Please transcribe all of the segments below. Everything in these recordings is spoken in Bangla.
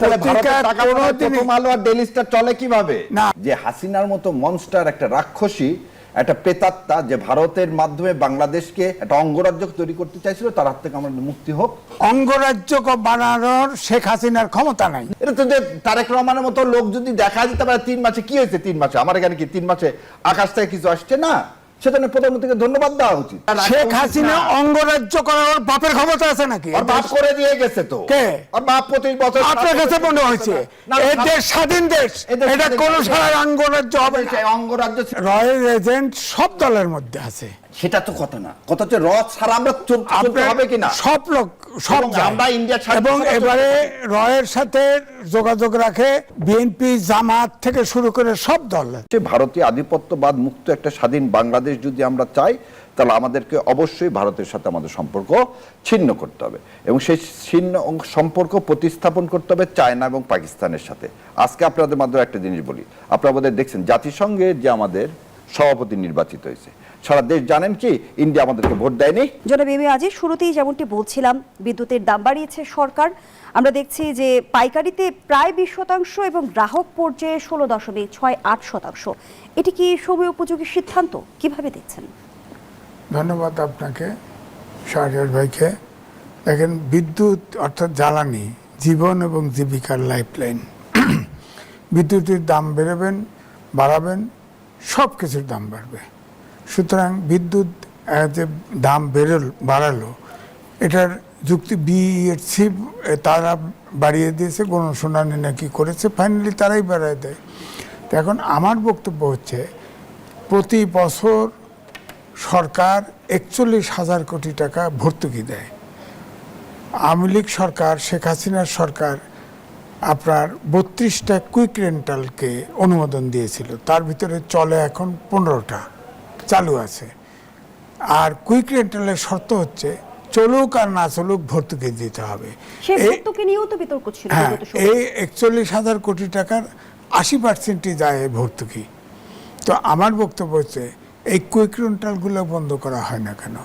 প্রথম আলো আর ডেইলি স্টার চলে কিভাবে? যে হাসিনার মতো মনস্টার একটা রাক্ষসী, একটা প্রেতাত্মা যে ভারতের মাধ্যমে বাংলাদেশকে একটা অঙ্গরাজ্য তৈরি করতে চাইছিল, তার হাত থেকে আমাদের মুক্তি হোক। অঙ্গরাজ্য বানানোর শেখ হাসিনার ক্ষমতা নাই। এটা তো যে তারেক রহমানের মতো লোক যদি দেখা দিতে পারে 3 মাসে, কি হয়েছে 3 মাসে? আমার এখানে কি 3 মাসে আকাশ থেকে কিছু আসছে না? সেজন্য প্রধানমন্ত্রীকে ধন্যবাদ দেওয়া উচিত। শেখ হাসিনা অঙ্গরাজ্য করার বাপের ক্ষমতা আছে নাকি? আর বাপ করে দিয়ে গেছে তো। কে? আর বাপ 25 বছর। আপনার কাছে মনে হয়েছে এই দেশ স্বাধীন দেশ, এটা কোন সারা অঙ্গরাজ্য হবে না? অঙ্গরাজ্য রয়্যাল এজেন্ট সব দলের মধ্যে আছে, সেটা তো কথা না। কথা হচ্ছে র ছাড়া আমরা চলতে হবে কিনা। সব লোক সব আমরা ইন্ডিয়া এবং এবারে রয়ের সাথে যোগাযোগ রাখে বিএনপি, জামাত থেকে শুরু করে সব দল। ভারতীয় আধিপত্যবাদ মুক্ত একটা স্বাধীন বাংলাদেশ যদি আমরা চাই, তাহলে আমাদেরকে অবশ্যই ভারতের সাথে আমাদের সম্পর্ক ছিন্ন করতে হবে এবং সেই ছিন্ন সম্পর্ক প্রতিস্থাপন করতে হবে চায়না এবং পাকিস্তানের সাথে। আজকে আপনাদের মাধ্যমে একটা জিনিস বলি, আপনারা বোধহয় দেখছেন জাতিসংঘে যে আমাদের সভাপতি নির্বাচিত হয়েছে, সারা দেশ জানেন কি ইন্ডিয়া আমাদেরকে ভোট দেয়নি। জনাব এম এ আজিজ, শুরুতেই যেমনটি বলছিলাম, বিদ্যুতের দাম বাড়িয়েছে সরকার। আমরা দেখছি যে পাইকারিতে প্রায় 20% এবং গ্রাহক পর্যায়ে 16.68%। এটি কি সময় উপযোগী সিদ্ধান্ত? কিভাবে দেখছেন? ধন্যবাদ আপনাকে, শাহরিয়ার ভাইকে। দেখেন, বিদ্যুৎ অর্থাৎ জ্বালানি জীবন এবং জীবিকার লাইফলাইন। বিদ্যুতের দাম বাড়াবেন, সব কিছুর দাম বাড়বে। সুতরাং বিদ্যুৎ যে দাম বাড়ালো, এটার যুক্তি বিএসসি তারা বাড়িয়ে দিয়েছে, গণশুনানি নাকি করেছে, ফাইনালি তারাই বাড়ায় দেয়। তো এখন আমার বক্তব্য হচ্ছে, প্রতি বছর সরকার 41,000 কোটি টাকা ভর্তুকি দেয়। আওয়ামী লীগ সরকার, শেখ হাসিনার সরকার আপনার 32টা কুইক রেন্টালকে অনুমোদন দিয়েছিল, তার ভিতরে চলে এখন 15টা চালু আছে। আর কুইক রেন্টালের শর্ত হচ্ছে চলুক আর না চলুক ভর্তুকি দিতে হবে। এই 41,000 কোটি টাকার 80%ই যায় এই ভর্তুকি। তো আমার বক্তব্য হচ্ছে, এই কুইক রেন্টালগুলো বন্ধ করা হয় না কেন?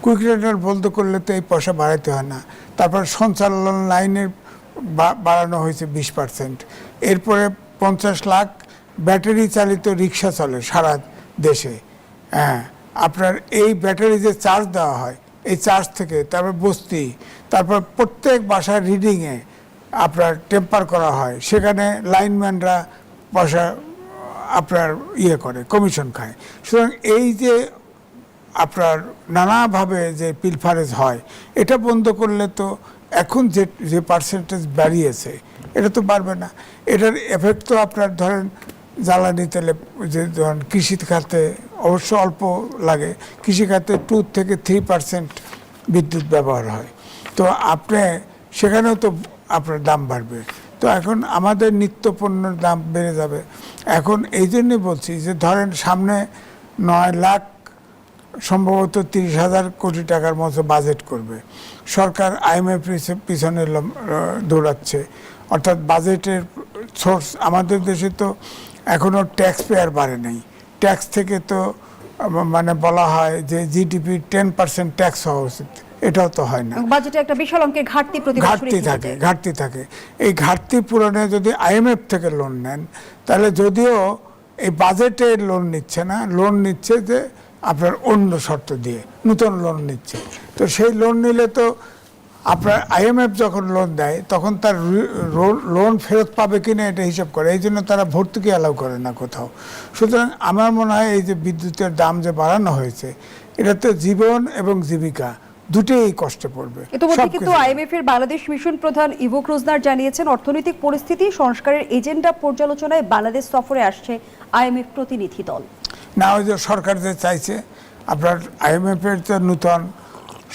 কুইক রেন্টাল বন্ধ করলে তো এই পয়সা বাড়াতে হয় না। তারপর সঞ্চালন লাইনের বাড়ানো হয়েছে 20%। এরপরে 50 লাখ ব্যাটারি চালিত রিক্সা চলে সারা দেশে। হ্যাঁ, আপনার এই ব্যাটারি যে চার্জ দেওয়া হয়, এই চার্জ থেকে তারপর বস্তি, তারপর প্রত্যেক বাসার রিডিংয়ে আপনার টেম্পার করা হয়, সেখানে লাইনম্যানরা পয়সা আপনার করে কমিশন খায়। সুতরাং এই যে আপনার নানাভাবে যে পিলফারেজ হয়, এটা বন্ধ করলে তো এখন যে পার্সেন্টেজ বাড়িয়েছে এটা তো বাড়বে না। এটার এফেক্ট তো আপনার ধরেন জ্বালানি তেলে, যে ধরেন কৃষি খাতে অবশ্য অল্প লাগে, কৃষি খাতে 2 থেকে 3% বিদ্যুৎ ব্যবহার হয়, তো আপনি সেখানেও তো আপনার দাম বাড়বে। তো এখন আমাদের নিত্য পণ্যের দাম বেড়ে যাবে। এখন এই জন্যই বলছি যে ধরেন সামনে 9 লাখ সম্ভবত 30,000 কোটি টাকার মতো বাজেট করবে সরকার। IMF পিছনে দৌড়াচ্ছে, অর্থাৎ বাজেটের সোর্স। আমাদের দেশে তো এখনও ট্যাক্স পেয়ার বাড়ে নাই। ট্যাক্স থেকে তো মানে বলা হয় যে জিডিপির 10% ট্যাক্স হওয়া উচিত, এটাও তো হয় না। বাজেটে একটা বিশাল অঙ্কের ঘাটতি থাকে। এই ঘাটতি পূরণে যদি IMF থেকে লোন নেন, তাহলে যদিও এই বাজেটে লোন নিচ্ছে না, লোন নিচ্ছে যে আপনার অন্য শর্ত দিয়ে নতুন লোন নিচ্ছে। তো সেই লোন নিলে তো আপনার IMF যখন লোন দেয় তখন তার লোন ফেরত পাবে কিনা এটা হিসাব করে, এই জন্য তারা ভর্তুকি অ্যালাউ করে না কোথাও। সুতরাং আমার মনে হয় এই যে বিদ্যুতের দাম যে বাড়ানো হয়েছে, এটাতে জীবন এবং জীবিকা দুটোই কষ্টে পড়বে। ইতিমধ্যে কিন্তু IMF এর বাংলাদেশ মিশন প্রধান ইভো ক্রুজনার জানিয়েছেন, অর্থনৈতিক পরিস্থিতি সংস্কারের এজেন্ডা পর্যালোচনায় বাংলাদেশ সফরে আসছে IMF প্রতিনিধি দল। না, ওই যে সরকার যে চাইছে আপনার IMF এর যে নূতন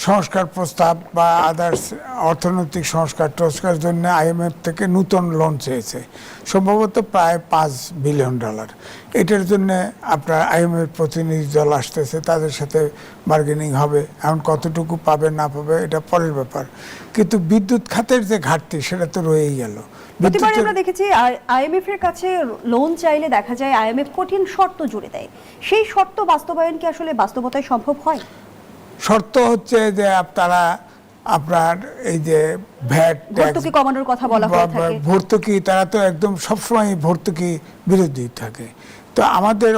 সংস্কার প্রস্তাব বা আদার্স অর্থনৈতিক সংস্কার জন্য IMF থেকে নূতন লোন চেয়েছে, সম্ভবত প্রায় $5 বিলিয়ন। এটার জন্য আপনার IMF প্রতিনিধি দল আসতেছে, তাদের সাথে বার্গেনিং হবে। এখন কতটুকু পাবে না পাবে এটা পরের ব্যাপার, কিন্তু বিদ্যুৎ খাতের যে ঘাটতি সেটা তো রয়েই গেল। প্রতিবার আমরা দেখেছি IMF এর কাছে লোন চাইলে দেখা যায় IMF কঠিন শর্ত জুড়ে দেয়। সেই শর্ত বাস্তবায়ন কি আসলে বাস্তবতায় সম্ভব হয়? শর্ত হচ্ছে যে তারা আপনার এই যে ভ্যাট ভর্তুকি কমানোর কথা বলা হয়ে থাকে। ভর্তুকি, তারা তো একদম সবসময় ভর্তুকি বিরোধী থাকে। তো আমাদের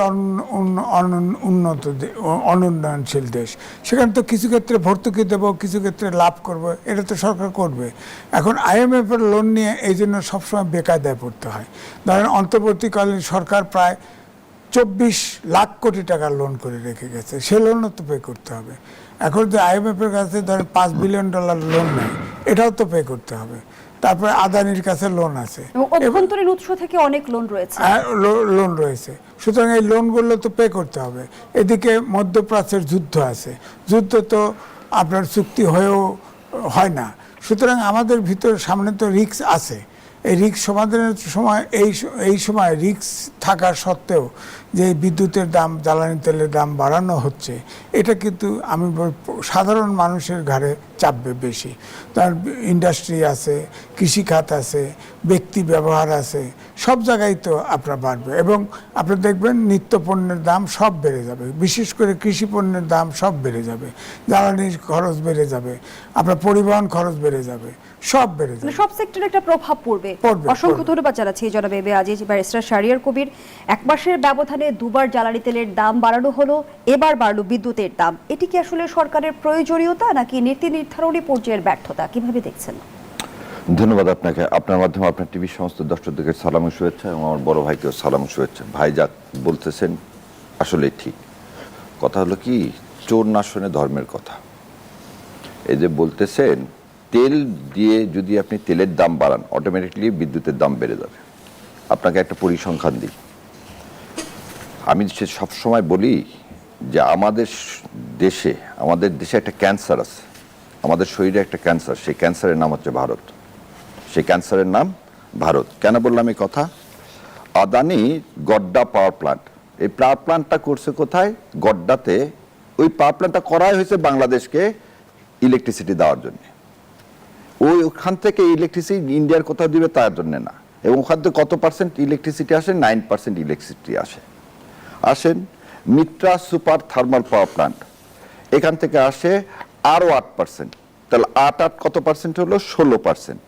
অনুন্নয়নশীল দেশ, সেখানে তো কিছু ক্ষেত্রে ভর্তুকি দেবো, কিছু ক্ষেত্রে লাভ করবো, এটা তো সরকার করবে। এখন IMF এর লোন নিয়ে এই জন্য সবসময় বেকায়দায় পড়তে হয়। ধরেন অন্তর্বর্তীকালীন সরকার প্রায় 24 লাখ কোটি টাকার লোন করে রেখে গেছে, সে লোনও তো পে করতে হবে। এখন যে IMF এর কাছে ধরেন $5 বিলিয়ন লোন নেয়, এটাও তো পে করতে হবে। তারপরে আদানির কাছে লোন আছে, এবং অভ্যন্তরীণ উৎস থেকে অনেক লোন রয়েছে, লোন রয়েছে, সুতরাং এই লোনগুলো তো পে করতে হবে। এদিকে মধ্যপ্রাচ্যের যুদ্ধ আছে, যুদ্ধ তো আপনার চুক্তি হয়েও হয় না। সুতরাং আমাদের ভিতরে সামনে তো রিস্ক আছে। এই রিস্ক সমাধানের সময় এই সময় রিস্ক থাকা সত্ত্বেও যে বিদ্যুতের দাম, জ্বালানি তেলের দাম বাড়ানো হচ্ছে, এটা কিন্তু আমি সাধারণ মানুষের ঘাড়ে চাপবে বেশি। তার ইন্ডাস্ট্রি আছে, কৃষিখাত আছে, ব্যক্তি ব্যবহার আছে, সব জায়গায় তো আপনার বাড়বে। এবং আপনি দেখবেন নিত্য পণ্যের দাম সব বেড়ে যাবে, বিশেষ করে কৃষি পণ্যের দাম সব বেড়ে যাবে, জ্বালানির খরচ বেড়ে যাবে, আপনার পরিবহন খরচ বেড়ে যাবে, সব বেড়ে যাবে, সব সেক্টরে একটা প্রভাব পড়বে। অসংখ্য ধন্যবাদ জানাচ্ছি জনাব A B Aziz. Barrister Shahriar Kabir, 1 মাসের ব্যবধানে দুবার জ্বালানি তেলের দাম বাড়ানো হলো, এবার বাড়লো বিদ্যুতের দাম। এটি কি আসলে সরকারের প্রয়োজনীয়তা নাকি নীতি নির্ধারণী পর্যায়ের ব্যর্থতা, কিভাবে দেখছেন? ধন্যবাদ আপনাকে। আপনার মাধ্যমে আপনার টিভির সমস্ত দর্শকদেরকে সালাম ও শুভেচ্ছা, এবং আমার বড় ভাইকেও সালাম ও শুভেচ্ছা। ভাই যা বলতেছেন আসলে ঠিক। কথা হলো কি, চোর না শোনে ধর্মের কথা। এই যে বলতেছেন তেল দিয়ে যদি আপনি তেলের দাম বাড়ান, অটোমেটিকলি বিদ্যুতের দাম বেড়ে যাবে। আপনাকে একটা পরিসংখ্যান দিই। আমি সবসময় বলি যে আমাদের দেশে একটা ক্যান্সার আছে, আমাদের শরীরে একটা ক্যান্সার, সেই ক্যান্সারের নাম হচ্ছে ভারত। সেই ক্যান্সারের নাম ভারত। কেন বললাম এই কথা? আদানি গড্ডা পাওয়ার প্ল্যান্ট, এই পাওয়ার প্ল্যান্টটা করছে কোথায়? গড্ডাতে। ওই পাওয়ার প্ল্যান্টটা করাই হয়েছে বাংলাদেশকে ইলেকট্রিসিটি দেওয়ার জন্য। ওখান থেকে ইলেকট্রিসিটি ইন্ডিয়ার কোথাও দিবে তার জন্য না। এবং ওখান থেকে কত পার্সেন্ট ইলেকট্রিসিটি আসে? 9% ইলেকট্রিসিটি আসেন Mitra super thermal power plant, এখান থেকে আসে আরও 8%। তাহলে 8 কত পার্সেন্ট হলো? 16%।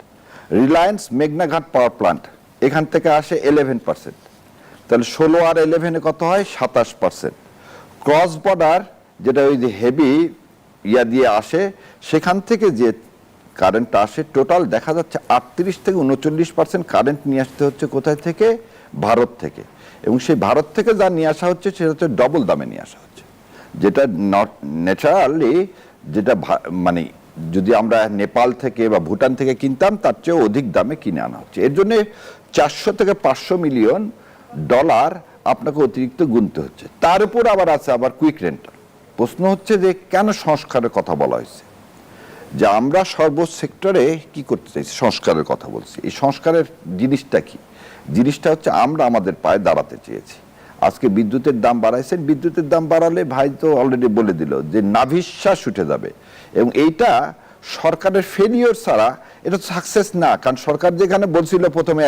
রিলায়েন্স মেঘনাঘাট পাওয়ার প্ল্যান্ট, এখান থেকে আসে 11%। তাহলে 16 আর 11 কত হয়? 27%। ক্রস বর্ডার, যেটা ওই যে হেভি ইয়া দিয়ে আসে, সেখান থেকে যে কারেন্টটা আসে, টোটাল দেখা যাচ্ছে 38 থেকে 39% কারেন্ট নিয়ে আসতে হচ্ছে কোথায় থেকে? ভারত থেকে। এবং সেই ভারত থেকে যা নিয়ে আসা হচ্ছে সেটা হচ্ছে ডবল দামে নিয়ে আসা হচ্ছে, যেটা ন্যাচারালি, যেটা মানে যদি আমরা নেপাল থেকে বা ভুটান থেকে কিনতাম তার চেয়ে অধিক দামে কিনে আনা হচ্ছে। এর জন্য 400 থেকে 500 মিলিয়ন ডলার আপনাকে অতিরিক্ত গুনতে হচ্ছে। তার উপর আবার আছে আবার কুইক রেন্টাল। প্রশ্ন হচ্ছে যে কেন সংস্কারের কথা বলা হয়েছে? যে আমরা সর্ব সেক্টরে কি করতে চাইছি? সংস্কারের কথা বলছি। এই সংস্কারের জিনিসটা কি? জিনিসটা হচ্ছে আমরা আমাদের পায়ে দাঁড়াতে চেয়েছি। আজকে বিদ্যুতের দাম বাড়াইছেন, বিদ্যুতের দাম বাড়ালে ভাই তো অলরেডি বলে দিল যে নাভিশ্বাস উঠে যাবে। এবং এইটা সরকারের ফেলিওর ছাড়া এটা সাকসেস না। কারণ সরকার যেখানে বলছিল প্রথমে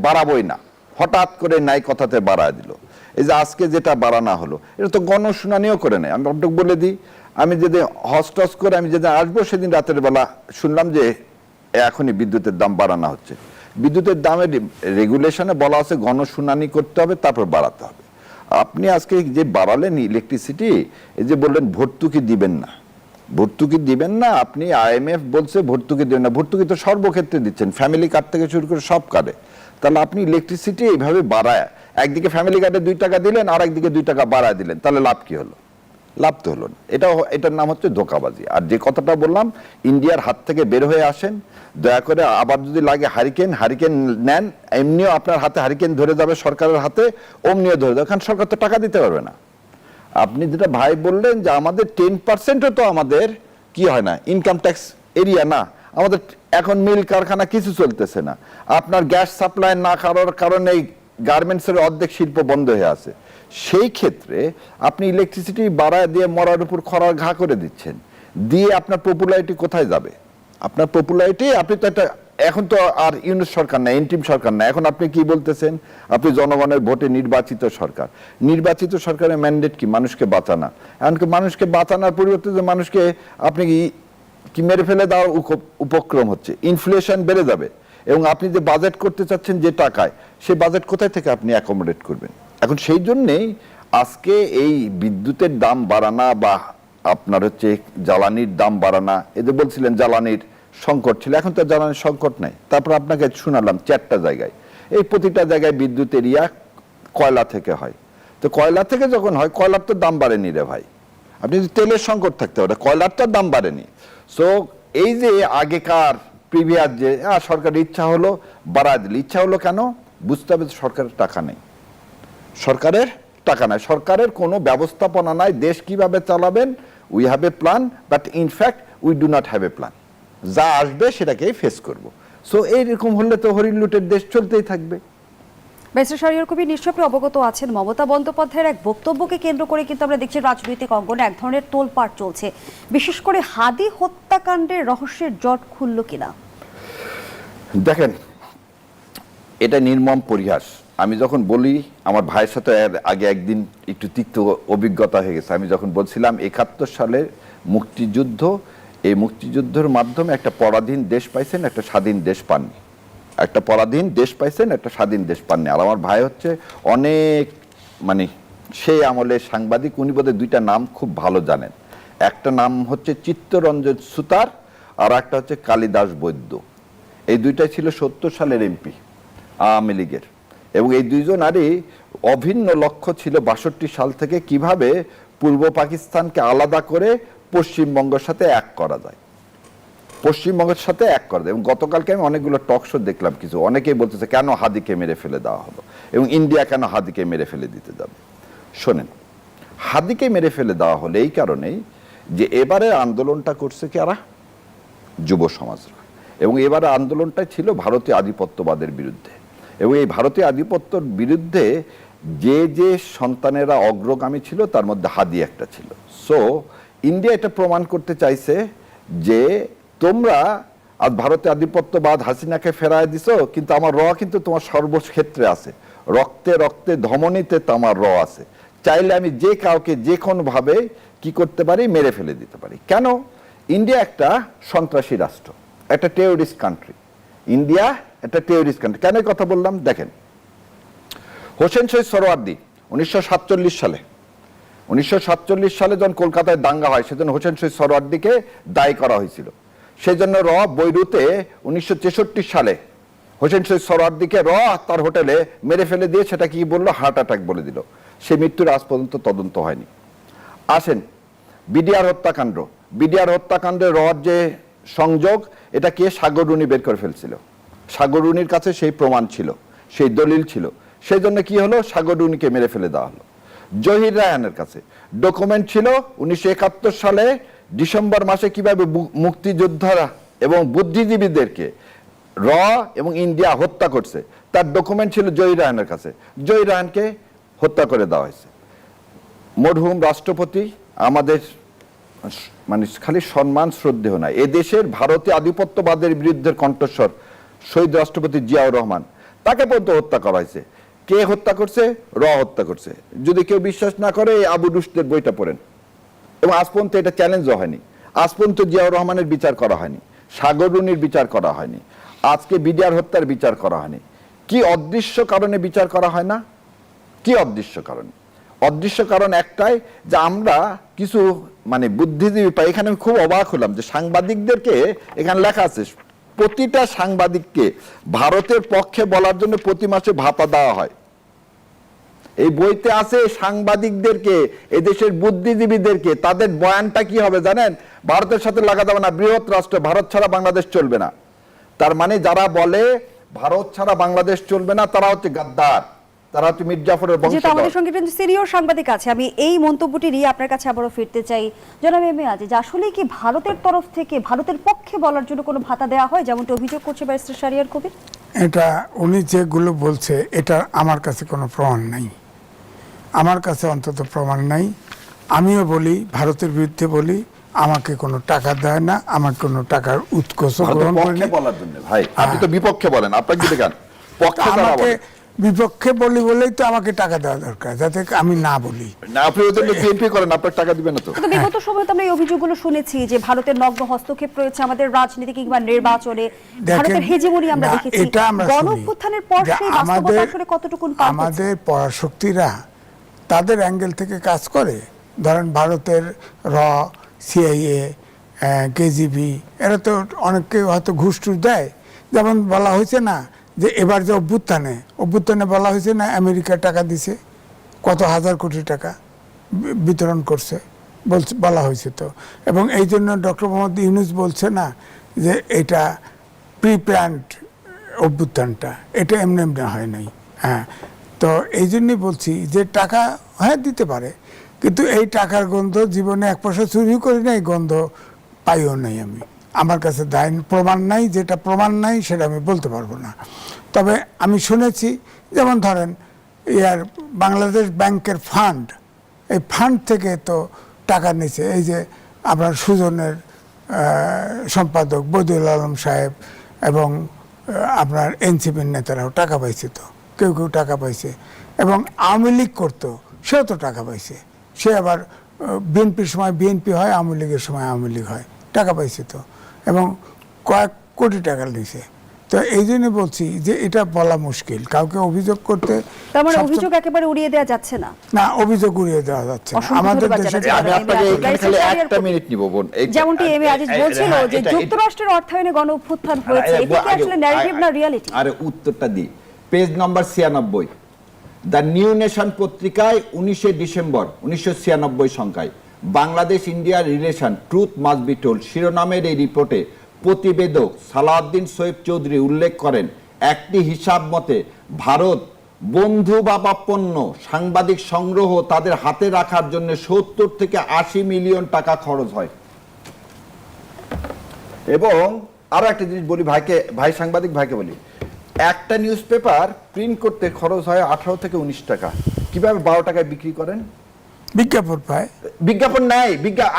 বাড়াবোই না, হঠাৎ করে নাই কথাতে বাড়ায় দিল। এই যে আজকে যেটা বাড়ানো হলো, এটা তো গণশুনানিও করে নেয়। আমি আপনাকে বলে দিই, আমি যেদিন হস্টস করে আমি যেদিন আসবো সেদিন রাতের বেলা শুনলাম যে এখনই বিদ্যুতের দাম বাড়ানো হচ্ছে। বিদ্যুতের দামের রেগুলেশনে বলা আছে গণশুনানি করতে হবে, তারপর বাড়াতে হবে। আপনি আজকে যে বাড়ালেন ইলেকট্রিসিটি, এই যে বললেন ভর্তুকি দিবেন না, ভর্তুকি দিবেন না, আপনি IMF বলছে ভর্তুকি দেবেন না। ভর্তুকি তো সর্বক্ষেত্রে দিচ্ছেন, ফ্যামিলি কার্ড থেকে শুরু করে সব কার্ডে। তাহলে আপনি ইলেকট্রিসিটি এইভাবে বাড়ায়, একদিকে ফ্যামিলি কার্ডে 2 টাকা দিলেন, আর একদিকে 2 টাকা বাড়ায় দিলেন, তাহলে লাভ কি হলো? লাভ তো হলো না। এটার নাম হচ্ছে ধোঁকাবাজি। আর যে কথাটা বললাম, ইন্ডিয়ার হাত থেকে বের হয়ে আসেন, দয়া করে। আবার যদি লাগে হারিকেন নেন, এমনিও আপনার হাতে হারিকেন ধরে যাবে সরকারের হাতে, অমনিও ধরে যাবে, কারণ সরকার তো টাকা দিতে পারবে না। আপনি যেটা ভাই বললেন যে আমাদের 10%ও তো আমাদের কি হয় না, ইনকাম ট্যাক্স এরিয়া না। আমাদের এখন মিল কারখানা কিছু চলতেছে না। আপনার গ্যাস সাপ্লাই না করার কারণে গার্মেন্টসের অর্ধেক শিল্প বন্ধ হয়ে আছে। সেই ক্ষেত্রে আপনি ইলেকট্রিসিটি বাড়ায় দিয়ে মরার উপর খরার ঘা করে দিচ্ছেন, দিয়ে আপনার পপুলারিটি কোথায় যাবে? আপনার পপুলারিটি, আপনি তো একটা, এখন তো আর ইউনিট সরকার না, এন্টিম সরকার না। এখন আপনি কি বলতেছেন? আপনি জনগণের ভোটে নির্বাচিত সরকার। নির্বাচিত সরকারের ম্যান্ডেট কি? মানুষকে বাঁচানো। এমনকি মানুষকে বাঁচানোর পরিবর্তে যে মানুষকে আপনি কি মেরে ফেলে দেওয়ার উপক্রম হচ্ছে, ইনফ্লেশন বেড়ে যাবে, এবং আপনি যে বাজেট করতে চাচ্ছেন যে টাকায়, সেই বাজেট কোথায় থেকে আপনি অ্যাকোমোডেট করবেন? এখন সেই জন্যেই আজকে এই বিদ্যুতের দাম বাড়ানো বা আপনার হচ্ছে জ্বালানির দাম বাড়ানো, এদের বলছিলেন জ্বালানির সংকট ছিল, এখন তো জ্বালানির সংকট নাই। তারপর আপনাকে শোনালাম 4টা জায়গায়, এই প্রতিটা জায়গায় বিদ্যুতের কয়লা থেকে হয়। তো কয়লা থেকে যখন হয়, কয়লার তো দাম বাড়েনি রে ভাই। আপনি যদি তেলের সংকট থাকতে পারে, কয়লার তো দাম বাড়েনি। সো এই যে আগেকার প্রিভিয়াস যে সরকারের ইচ্ছা হলো বাড়ায় দিল, ইচ্ছা হলো কেন? বুঝতে হবে সরকারের টাকা নেই, সরকারের টাকা নাই, সরকারের কোনো ব্যবস্থাপনা নাই। দেশ কিভাবে চালাবেন, we have a plan, but in fact we do not have a plan. যা আসবে সেটাকেই ফেস করব। সো এইরকম হলে তো হরিণ লুটের দেশ চলতেই থাকবে। ব্যারিস্টার শাহরিয়ার কবির, নিশ্চয়ই আপনি অবগত আছেন মমতা বন্দ্যোপাধ্যায়ের এক বক্তব্যকে কেন্দ্র করে কিন্তু আমরা দেখছি রাজনৈতিক অঙ্গনে এক ধরনের তোলপাড় চলছে, বিশেষ করে হাদি হত্যাকাণ্ডের রহস্যের জট খুলল কিনা। দেখেন, এটা নির্মম পরিহাস। আমি যখন বলি, আমার ভাইয়ের সাথে আগে একদিন একটু তিক্ত অভিজ্ঞতা হয়ে গেছে। আমি যখন বলছিলাম 71 সালের মুক্তিযুদ্ধ, এই মুক্তিযুদ্ধের মাধ্যমে একটা পরাধীন দেশ পাইছেন, একটা স্বাধীন দেশ পাননি। একটা পরাধীন দেশ পাইছেন, একটা স্বাধীন দেশ পাননি। আর আমার ভাই হচ্ছে অনেক মানে সেই আমলের সাংবাদিক, উনি বোধহয় 2টা নাম খুব ভালো জানেন। একটা নাম হচ্ছে চিত্তরঞ্জন সুতার, আর একটা হচ্ছে কালিদাস বৈদ্য। এই 2টাই ছিল 70 সালের এমপি আওয়ামী লীগের, এবং এই 2জনারই অভিন্ন লক্ষ্য ছিল 62 সাল থেকে কিভাবে পূর্ব পাকিস্তানকে আলাদা করে পশ্চিমবঙ্গের সাথে এক করা যায়, পশ্চিমবঙ্গের সাথে এক করা যায়। এবং গতকালকে আমি অনেকগুলো টক শো দেখলাম, কিছু অনেকেই বলতেছে কেন হাদিকে মেরে ফেলে দেওয়া হলো, এবং ইন্ডিয়া কেন হাদিকে মেরে ফেলে দিতে যাবে। শোনেন, হাদিকে মেরে ফেলে দেওয়া হলো এই কারণেই যে এবারে আন্দোলনটা করছে কারা? যুব সমাজরা। এবং এবারে আন্দোলনটা ছিল ভারতীয় আধিপত্যবাদের বিরুদ্ধে, এবং এই ভারতীয় আধিপত্যের বিরুদ্ধে যে যে সন্তানেরা অগ্রগামী ছিল তার মধ্যে হাদি একটা ছিল। সো ইন্ডিয়া এটা প্রমাণ করতে চাইছে যে তোমরা আজ ভারতীয় আধিপত্যবাদ হাসিনাকে ফেরায় দিছো, কিন্তু আমার র কিন্তু তোমার সর্বক্ষেত্রে আছে, রক্তে রক্তে ধমনীতে তো আমার র আছে। চাইলে আমি যে কাউকে যে কোনোভাবে কি করতে পারি, মেরে ফেলে দিতে পারি। কেন? ইন্ডিয়া একটা সন্ত্রাসী রাষ্ট্র, একটা টেরোরিস্ট কান্ট্রি। ইন্ডিয়া একটা টেরোরিস্ট কান্ট্রি। কেন এই কথা বললাম? দেখেন, হোসেন শহীদ সোহরাওয়ার্দী 1947 সালে যখন কলকাতায় দাঙ্গা হয়, সেজন্য হোসেন শহীদ সোহরাওয়ার্দীকে দায়ী করা হয়েছিল। সেই জন্য বৈরুতে 1963 সালে হোসেন শহীদ সোহরাওয়ার্দীকে তার হোটেলে মেরে ফেলে দিয়ে সেটা কি বললো, হার্ট অ্যাটাক বলে দিল। সে মৃত্যুর আজ পর্যন্ত তদন্ত হয়নি। আসেন বিডিআর হত্যাকাণ্ড, বিডিআর হত্যাকাণ্ডে যে সংযোগ, এটা কে? সাগররুনি বের করে ফেলছিল। সাগররুনির কাছে সেই প্রমাণ ছিল, সেই দলিল ছিল। সেই জন্য কি হলো, সাগররুনিকে মেরে ফেলে দেওয়া হলো। জহির রায়হানের কাছে ডকুমেন্ট ছিল 1971 সালে ডিসেম্বর মাসে কিভাবে মুক্তিযোদ্ধারা এবং বুদ্ধিজীবীদেরকে এবং ইন্ডিয়া হত্যা করছে, তার ডকুমেন্ট ছিল জহির রায়হানের কাছে। জহির রায়হানকে হত্যা করে দেওয়া হয়েছে। মরহুম রাষ্ট্রপতি আমাদের মানে খালি সম্মান শ্রদ্ধেয় নয়, এদেশের ভারতীয় আধিপত্যবাদের বিরুদ্ধে কণ্ঠস্বর শহীদ রাষ্ট্রপতি জিয়াউর রহমান, তাকে পর্যন্ত হত্যা করা হয়েছে। কে হত্যা করছে? হত্যা করছে। যদি কেউ বিশ্বাস না করে, আবু রুশদের বইটা পড়েন। এবং আজ পর্যন্ত এটা চ্যালেঞ্জও হয়নি। আজ পর্যন্ত জিয়াউর রহমানের বিচার করা হয়নি, সাগররুনির বিচার করা হয়নি, আজকে বিডিআর হত্যার বিচার করা হয়নি। কি অদৃশ্য কারণে বিচার করা হয় না? কি অদৃশ্য কারণ? অদৃশ্য কারণ একটাই, যে আমরা কিছু মানে বুদ্ধিজীবী পাই। এখানে আমি খুব অবাক হলাম যে সাংবাদিকদেরকে, এখানে লেখা আছে প্রতিটা সাংবাদিককে ভারতের পক্ষে বলার জন্য প্রতি মাসে ভাতা দেওয়া হয়। এই বইতে আছে সাংবাদিকদেরকে, এদেশের বুদ্ধিজীবীদেরকে, তাদের বয়ানটা কি হবে জানেন? ভারতের সাথে লাগা যাবে না, বৃহৎ রাষ্ট্র, ভারত ছাড়া বাংলাদেশ চলবে না। তার মানে যারা বলে ভারত ছাড়া বাংলাদেশ চলবে না, তারা হচ্ছে গাদ্দার, তারা হচ্ছে মীর জাফরের বংশধর। আমাদের সঙ্গে কিন্তু সিনিয়র সাংবাদিক আছে, আমি এই মন্তব্যটি নিয়ে আপনার কাছে আবারও ফিরতে চাই। জনাব এম এ আজিজ, আসলে কি ভারতের তরফ থেকে ভারতের পক্ষে বলার জন্য কোনো ভাতা দেওয়া হয়, যেমনটা অভিযোগ করছে ব্যারিস্টার শাহরিয়ার কবির? এটা উনি যেগুলো বলছে, এটা আমার কাছে কোনো প্রমাণ নাই, আমার কাছে অন্তত প্রমাণ নাই। আমিও বলি, ভারতের বিরুদ্ধে বলি, আমাকে কোনো টাকা দেয় না, আমার কোনো টাকার উৎকোচ গ্রহণ করে না। বলার জন্য ভাই, আপনি তো বিপক্ষে বলেন, আপনাকে দেখান পক্ষে আমাকে বিপক্ষে বলি বলেই তো আমাকে টাকা দেওয়া দরকার, যাতে আমি না বলি। না, আপনি ওদের বিএনপি করেন, আপনার টাকা দিবেন না তো। কিন্তু বিগত সময়ে তো আমরা এই অভিযোগগুলো শুনেছি যে ভারতের নগ্ন হস্তক্ষেপ রয়েছে আমাদের রাজনীতি কিংবা নির্বাচনে, ভারতের হেজেমনি আমরা না, দেখেছি। এটা আমরা শুনি গণঅভ্যুত্থানের পর যে সেই বাস্তবতা আসলে কতটুকুন পাল্টেছে? আমাদের পরাশক্তিরা তাদের অ্যাঙ্গেল থেকে কাজ করে। ধরেন ভারতের সিআইএ, কেজিবি, এরা তো অনেককে হয়তো ঘুষ টুস দেয়। যেমন বলা হয়েছে না যে এবার যে অভ্যুত্থানে বলা হয়েছে না আমেরিকা টাকা দিছে, কত হাজার কোটি টাকা বিতরণ করছে বলা হয়েছে তো। এবং এই জন্য ডক্টর মোহাম্মদ ইউনূস বলছে না যে এটা প্রি প্ল্যান্ড অভ্যুত্থানটা, এটা এমনি এমনি হয় নাই। হ্যাঁ, তো এই জন্যই বলছি যে টাকা হ্যাঁ দিতে পারে, কিন্তু এই টাকার গন্ধ জীবনে এক পয়সা চুরি করি নাই, গন্ধ পাইও নাই আমি। আমার কাছে প্রমাণ নাই, যেটা প্রমাণ নাই সেটা আমি বলতে পারবো না। তবে আমি শুনেছি, যেমন ধরেন বাংলাদেশ ব্যাংকের ফান্ড, এই ফান্ড থেকে তো টাকা নিছে। এই যে আপনার সুজনের সম্পাদক বদিউল আলম সাহেব এবং আপনার এনসিপির নেতারাও টাকা পাইছে, তো কেউ কেউ টাকা পাইছে। এবং আওয়ামী লীগ করতো, সেও তো টাকা পাইছে। সে আবার বিএনপির সময় বিএনপি হয়, আওয়ামী লীগের সময় আওয়ামী লীগ হয়, টাকা পাইছে তো, এবং কয়েক কোটি টাকা নিছে। তো এই জন্য বলছি যে এটা বলা মুশকিল, কাউকে অভিযোগ করতে। তার মানে অভিযোগ একেবারে উড়িয়ে দেওয়া যাচ্ছে না? না, অভিযোগ উড়িয়ে দেওয়া যাচ্ছে না। আমাদের দেশে আমি আপনাকে এখানে খালি একটা মিনিট নিব বোন। যেমনটি এম এ আজিজ বলছিল যে যুক্তরাষ্ট্রের অর্থায়নে গণঅভ্যুত্থান হয়েছে, এটা কি আসলে ন্যারেটিভ না রিয়ালিটি? আরে উত্তরটা দি, page number 96, the New Nation পত্রিকায় 19 ডিসেম্বর 1996 সংখ্যায় Bangladesh India relation truth must be told শিরোনামের এই রিপোর্টে প্রতিবেদক সালাউদ্দিন সৈয়দ চৌধুরী উল্লেখ করেন, একটি হিসাব মতে ভারত বন্ধু বাবাপন্ন সাংবাদিক সংগ্রহ তাদের হাতে রাখার জন্য 70 থেকে 80 মিলিয়ন টাকা খরচ হয়। এবং আরো একটা জিনিস বলি ভাই সাংবাদিক ভাইকে বলি, একটা নিউজ পেপার প্রিন্ট করতে খরচ হয় 18 থেকে 19 টাকা। কিভাবে 12 টাকায় বিক্রি করেন? বিজ্ঞাপন পায়। বিজ্ঞাপন নাই,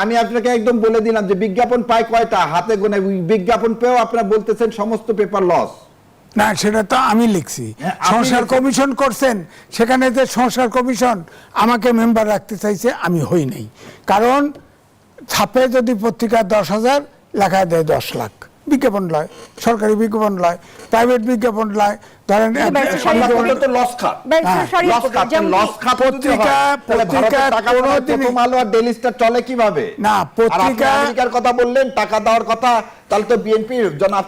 আমি আপনাকে একদম বলে দিলাম যে বিজ্ঞাপন পায় কয়টা, হাতে গোনা। বিজ্ঞাপন পেয়েও আপনারা বলতেছেন সমস্ত পেপার লস। না, সেটা তো আমি লিখছি। সংস্কার কমিশন করছেন, সেখানে যে সংস্কার কমিশন আমাকে মেম্বার রাখতে চাইছে, আমি হই নাই। কারণ ছাপে যদি পত্রিকা 10,000, লেখায় দেয় 10 লাখ। বিজ্ঞাপন লয়, সরকারি বিজ্ঞাপন লয়, প্রাইভেট বিজ্ঞাপন লয়। ধরেন চলে কিভাবে না? পত্রিকার কথা বললেন, টাকা দেওয়ার কথা, তাহলে তো বিএনপির জনাব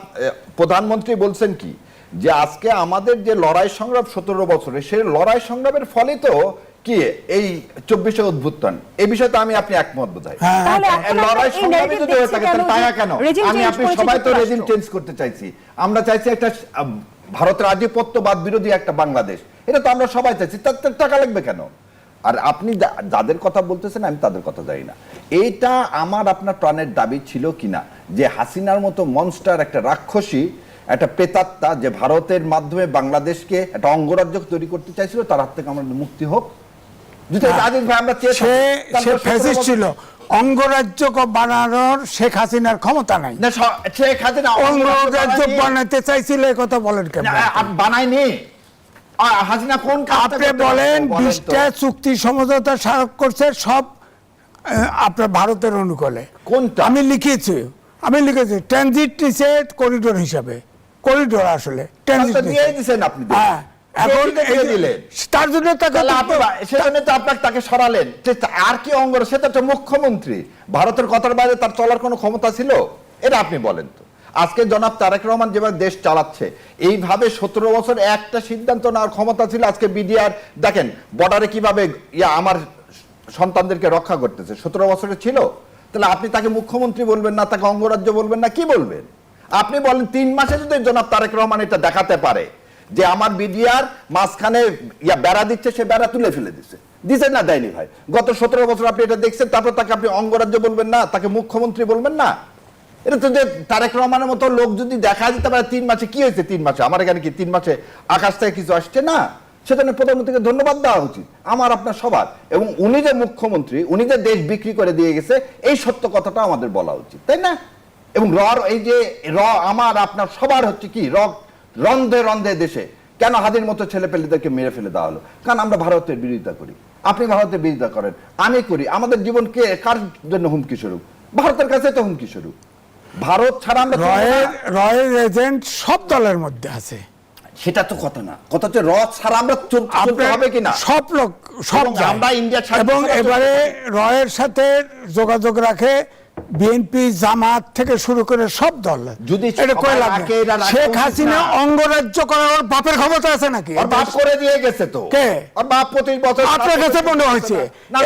প্রধানমন্ত্রী বলছেন কি যে আজকে আমাদের যে লড়াই সংগ্রাম 17 বছরে, সেই লড়াই সংগ্রামের ফলে তো কি এই 24শে অভ্যুত্থান। এই বিষয়ে তো আপনি একমত বোধহয়। লড়াই সংগ্রামে যদি হয়ে থাকে তাহলে টাকা কেন? আপনি সবাই তো রেজিম চেঞ্জ করতে চাইছি, আমরা চাইছি একটা ভারতের আধিপত্যবাদ বিরোধী একটা বাংলাদেশ, এটা তো আমরা সবাই চাইছি। তার টাকা লাগবে কেন? আর আপনি যাদের কথা বলতেছেন আমি তাদের কথা জানি না। এইটা আমার আপনার প্রাণের দাবি ছিল কিনা যে হাসিনার মতো মনস্টার, একটা রাক্ষসী, একটা প্রেতাত্মা যে ভারতের মাধ্যমে বাংলাদেশকে একটা অঙ্গরাজ্য তৈরি করতে চাইছিল, তার হাত থেকে আমাদের মুক্তি হোক। ছিল অঙ্গরাজ্য বানানোর শেখ হাসিনার ক্ষমতা নাই। শেখ হাসিনা অঙ্গরাজ্য বানাতে চাইছিল, কথা বলেন কেন? বানায়নি। হাসিনা কোন আপনি বলেন 20টা চুক্তি সমঝোতা স্মারক করছে, সব আপনার ভারতের অনুকূলে। কোনটা? আমি লিখেছি ট্রানজিট নিচে করিডোর হিসাবে। করিডোর আসলে ট্রানজিট দিয়ে দিয়েছেন আপনি। হ্যাঁ, এখন দিলেন, তার জন্য সেজন্য তো আপনাকে তাকে সরালেন। আর কি অঙ্গ? সেটা তো মুখ্যমন্ত্রী। ভারতের কথার বাইরে তার চলার কোনো ক্ষমতা ছিল? এটা আপনি বলেন তো। আজকে জনাব তারেক রহমান যেভাবে দেশ চালাচ্ছে, এইভাবে 17 বছর একটা সিদ্ধান্ত নেওয়ার ক্ষমতা ছিল। আজকে বিডিআর দেখেন বর্ডারে কিভাবে আমার সন্তানদেরকে রক্ষা করতেছে, 17 বছরে ছিল। তাহলে আপনি তাকে মুখ্যমন্ত্রী বলবেন না, তাকে অঙ্গরাজ্য বলবেন না, কি বলবেন? আপনি বলেন 3 মাসে যদি জনাব তারেক রহমান এটা দেখাতে পারে যে আমার বিডিআর মাঝখানে বেড়া দিচ্ছে, সে বেড়া তুলে ফেলে দিচ্ছে না, দেয়নি ভাই। গত 17 বছর আপনি এটা দেখছেন, তারপর তাকে আপনি অঙ্গরাজ্য বলবেন না, তাকে মুখ্যমন্ত্রী বলবেন না? এটা তো যে তারেক রহমানের মতো লোক যদি দেখা দিতে পারে 3 মাসে, কি হয়েছে 3 মাসে? আমার এখানে কি 3 মাসে আকাশ থেকে কিছু আসছে না? সেজন্য প্রধানমন্ত্রীকে ধন্যবাদ দেওয়া উচিত আমার আপনার সবার। এবং উনি যে মুখ্যমন্ত্রী, উনি যে দেশ বিক্রি করে দিয়ে গেছে, এই সত্য কথাটা আমাদের বলা উচিত, তাই না? এবং এই যে আমার আপনার সবার হচ্ছে কি রন্ধে রন্ধে দেশে কেন হাদির মতো ছেলে পেলেদেরকে মেরে ফেলে দেওয়া হলো? কারণ আমরা ভারতের বিরোধিতা করি, আপনি ভারতের বিরোধিতা করেন, আমি করি। আমাদের জীবনকে কার জন্য হুমকি স্বরূপ? ভারতের কাছে তো হুমকি স্বরূপ। ভারত ছাড়া আমরা রয়ের এজেন্ট সব দলের মধ্যে আছে, সেটা তো কথা না। কথা হচ্ছে র ছাড়া আমরা চলতে হবে কিনা, সব লোক সব যায়। আমরা ইন্ডিয়া এবং এবারে রয়ের সাথে যোগাযোগ রাখে বিএনপি, জামাত থেকে শুরু করে সব দল। যদি এটা কই লাগে? শেখ হাসিনা অঙ্গরাজ্য করার বাপের ক্ষমতা আছে নাকি? ওর বাপ করে দিয়ে গেছে তো। কে? ওর বাপ 25 বছর। আপনার কাছে মনে হয়েছে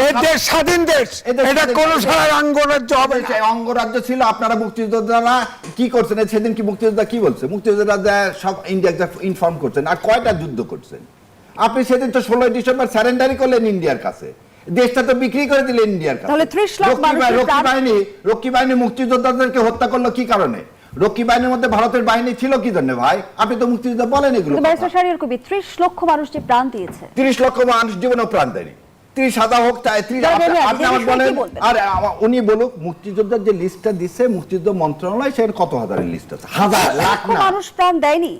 এই দেশ স্বাধীন দেশ? এটা কোন সারা অঙ্গরাজ্য হবে না। অঙ্গরাজ্য ছিল। আপনারা মুক্তিযোদ্ধারা কি করছেন সেদিন? কি মুক্তিযোদ্ধা কি বলছে? মুক্তিযোদ্ধারা সব ইন্ডিয়াকে ইনফর্ম করছেন। আর কয়টা যুদ্ধ করছেন আপনি? সেদিন তো 16 ডিসেম্বর স্যারেন্ডারি করলেন ইন্ডিয়ার কাছে, দেশটা তো বিক্রি করে দিলেন ইন্ডিয়ার কাছে। তাহলে 30 লাখ রক্ষী বাহিনী মুক্তিযোদ্ধাদেরকে হত্যা করলো কি কারণে? রক্ষী বাহিনীর মধ্যে ভারতের বাহিনী ছিল কি জন্য ভাই? আপনি তো মুক্তিযোদ্ধা বলেন এগুলো। ব্যারিস্টার শাহরিয়ার কবির, 30 লক্ষ মানুষ যে প্রাণ দিয়েছে, 30 লক্ষ মানুষ জীবনেও প্রাণ দেয়নি। 30,000 হোক, চাই 30, আপনি আমার বলেন। আর উনি বলুক, মুক্তিযোদ্ধার যে লিস্টটা দিচ্ছে মুক্তিযুদ্ধ মন্ত্রণালয়, সেখানে কত হাজারের লিস্ট আছে? হাজার, লাখ না। মানুষ প্রাণ দেয়নি,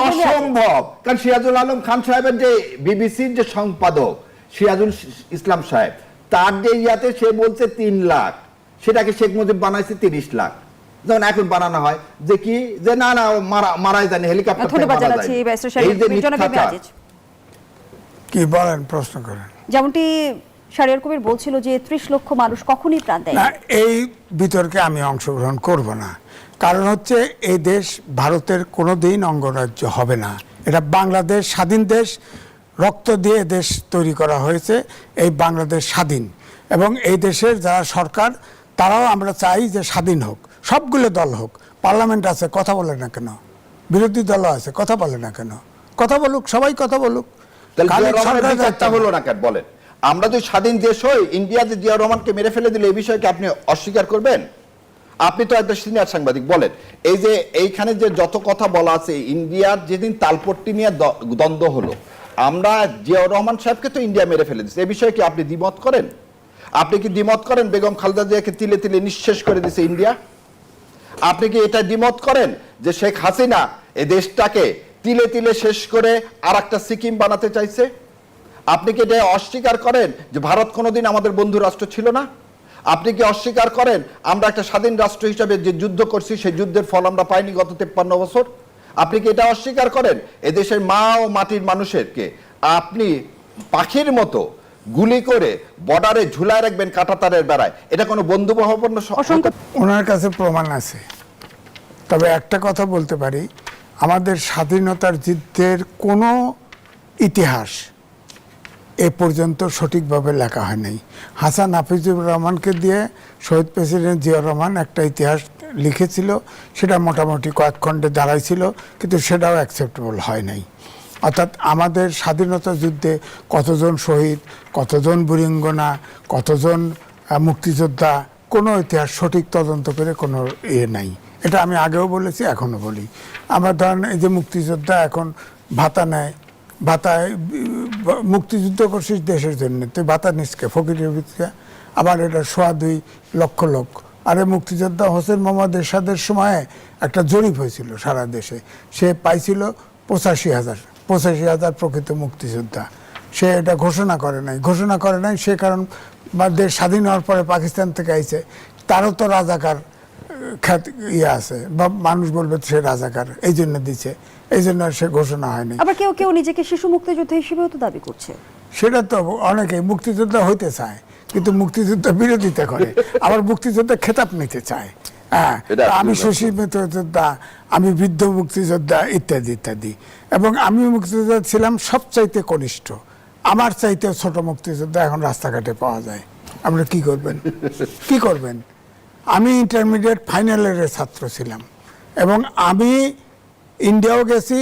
অসম্ভব। কারণ সিরাজুল আলম খান সাহেবের যে বিবিসির যে সম্পাদক সিরাজুল ইসলাম সাহেব, তার যে ইয়াতে সে বলছে 3 লাখ, সেটাকে শেখ মুজিব বানাইছে 30 লাখ। যেমন এখন বানানো হয় যে কি, যে না না মারাই জানি, হেলিকপ্টার কি বলেন, প্রশ্ন করেন। যেমনটি শাহরিয়ার কবির বলছিল যে 30 লক্ষ মানুষ কখনই প্রাণ দেয় না, এই বিতর্কে আমি অংশগ্রহণ করব না। কারণ হচ্ছে এই দেশ ভারতের কোনোদিন অঙ্গরাজ্য হবে না। এটা বাংলাদেশ স্বাধীন দেশ, রক্ত দিয়ে দেশ তৈরি করা হয়েছে। এই বাংলাদেশ স্বাধীন, এবং এই দেশের যারা সরকার তারাও আমরা চাই যে স্বাধীন হোক, সবগুলো দল হোক। পার্লামেন্ট আছে, কথা বলে না কেন? বিরোধী দল আছে, কথা বলে না কেন? কথা বলুক, সবাই কথা বলুক। বলেন, আমরা যদি স্বাধীন দেশ হই, ইন্ডিয়া যে জিয়া রহমানকে মেরে ফেলে দিল, এই বিষয়কে আপনি অস্বীকার করবেন? আপনি তো একটা সিনিয়র সাংবাদিক, বলেন এই যে এইখানে যে যত কথা বলা আছে, ইন্ডিয়ার যেদিন তালপট্টি নিয়ে দ্বন্দ্ব হলো, আমরা জিয়া রহমান সাহেবকে তো ইন্ডিয়া মেরে ফেলে দিচ্ছে, এই বিষয়ে কি আপনি দ্বিমত করেন? আপনি কি দ্বিমত করেন বেগম খালেদা জিয়াকে তিলে তিলে নিঃশেষ করে দিচ্ছে ইন্ডিয়া? আপনি কি এটা দ্বিমত করেন যে শেখ হাসিনা এই দেশটাকে তিলে তিলে শেষ করে আর একটা সিকিম বানাতে চাইছে? আপনি কি এটা অস্বীকার করেন যে ভারত কোনোদিন আমাদের বন্ধু রাষ্ট্র ছিল না? আপনি কি অস্বীকার করেন আমরা একটা স্বাধীন রাষ্ট্র হিসাবে যে যুদ্ধ করছি, সেই যুদ্ধের ফল আমরা পাইনি গত 53 বছর? আপনি কি এটা অস্বীকার করেন এদেশের মা ও মাটির মানুষেরকে আপনি পাখির মতো গুলি করে বর্ডারে ঝুলায় রাখবেন কাঁটাতারের বেড়ায়? এটা কোনো বন্ধুভাবাপন্ন? ওনার কাছে প্রমাণ আছে। তবে একটা কথা বলতে পারি, আমাদের স্বাধীনতার যুদ্ধের কোনো ইতিহাস এ পর্যন্ত সঠিকভাবে লেখা হয় নাই। হাসান হাফিজুর রহমানকে দিয়ে শহীদ প্রেসিডেন্ট জিয়া রহমান একটা ইতিহাস লিখেছিল, সেটা মোটামুটি কয়েক খণ্ডে দাঁড়াইছিল, কিন্তু সেটাও অ্যাকসেপ্টেবল হয় নাই। অর্থাৎ আমাদের স্বাধীনতা যুদ্ধে কতজন শহীদ, কতজন বীরাঙ্গনা, কতজন মুক্তিযোদ্ধা, কোনো ইতিহাস সঠিক তদন্ত করে কোনো নাই। এটা আমি আগেও বলেছি, এখনও বলি। আমরা ধরেন এই যে মুক্তিযোদ্ধা এখন ভাতা নেয়, ভাতায় মুক্তিযুদ্ধ করছিস দেশের জন্য, তুই ভাতা নিসকে ফকিরের ভিতরে, আবার এটা 2.25 লক্ষ লোক। আরে মুক্তিযোদ্ধা হোসেন মোহাম্মদ এরশাদের সময়ে একটা জরিপ হয়েছিল সারা দেশে, সে পাইছিল 85,000 প্রকৃত মুক্তিযোদ্ধা। সে এটা ঘোষণা করে নাই সে কারণ দেশ স্বাধীন হওয়ার পরে পাকিস্তান থেকে আইছে, তারও তো রাজাকার খ্যাত আছে, বা মানুষ বলবে সে রাজাকার, এই জন্য দিচ্ছে, এই জন্য সে ঘোষণা হয়নি। আবার কেউ কেউ নিজেকে শিশু মুক্তিযোদ্ধা হিসেবেও তো দাবি করছে। সেটা তো অনেকে মুক্তিযোদ্ধা হইতে চায়, কিন্তু মুক্তিযুদ্ধ বিরোধিতা করে, আবার মুক্তিযোদ্ধা খেতাব নিতে চায়। হ্যাঁ, আমি সুশীল মুক্তিযোদ্ধা, আমি বৃদ্ধ মুক্তিযোদ্ধা, ইত্যাদি ইত্যাদি। এবং আমি মুক্তিযোদ্ধা ছিলাম সবচাইতে কনিষ্ঠ, আমার চাইতে ছোট মুক্তিযোদ্ধা এখন রাস্তাঘাটে পাওয়া যায়। আপনারা কি করবেন? কি করবেন? আমি ইন্টারমিডিয়েট ফাইনাল ইয়ারের ছাত্র ছিলাম, এবং আমি ইন্ডিয়াও গেছি,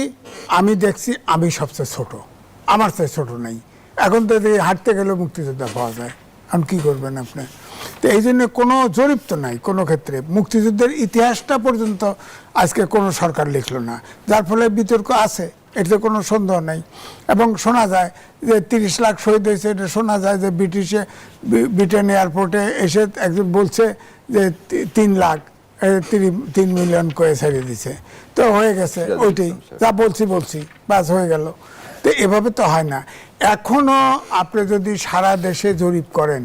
আমি দেখছি আমি সবচেয়ে ছোট, আমার চেয়ে ছোট নাই। এখন তো হাঁটতে গেলেও মুক্তিযোদ্ধা পাওয়া যায়, এখন কী করবেন আপনি? তো এই জন্য কোনো জরিপ তো নাই কোনো ক্ষেত্রে। মুক্তিযুদ্ধের ইতিহাসটা পর্যন্ত আজকে কোনো সরকার লিখলো না, যার ফলে বিতর্ক আছে, এতে কোনো সন্দেহ নেই। এবং শোনা যায় যে 30 লাখ শহীদ হয়েছে, এটা শোনা যায় যে ব্রিটেন এয়ারপোর্টে এসে একজন বলছে যে 3 লাখ, 3 মিলিয়ন করে ছেড়ে দিছে, তো হয়ে গেছে ওইটাই যা বলছি বাস হয়ে গেল। তো এভাবে তো হয় না। এখনো আপনি যদি সারা দেশে জরিপ করেন,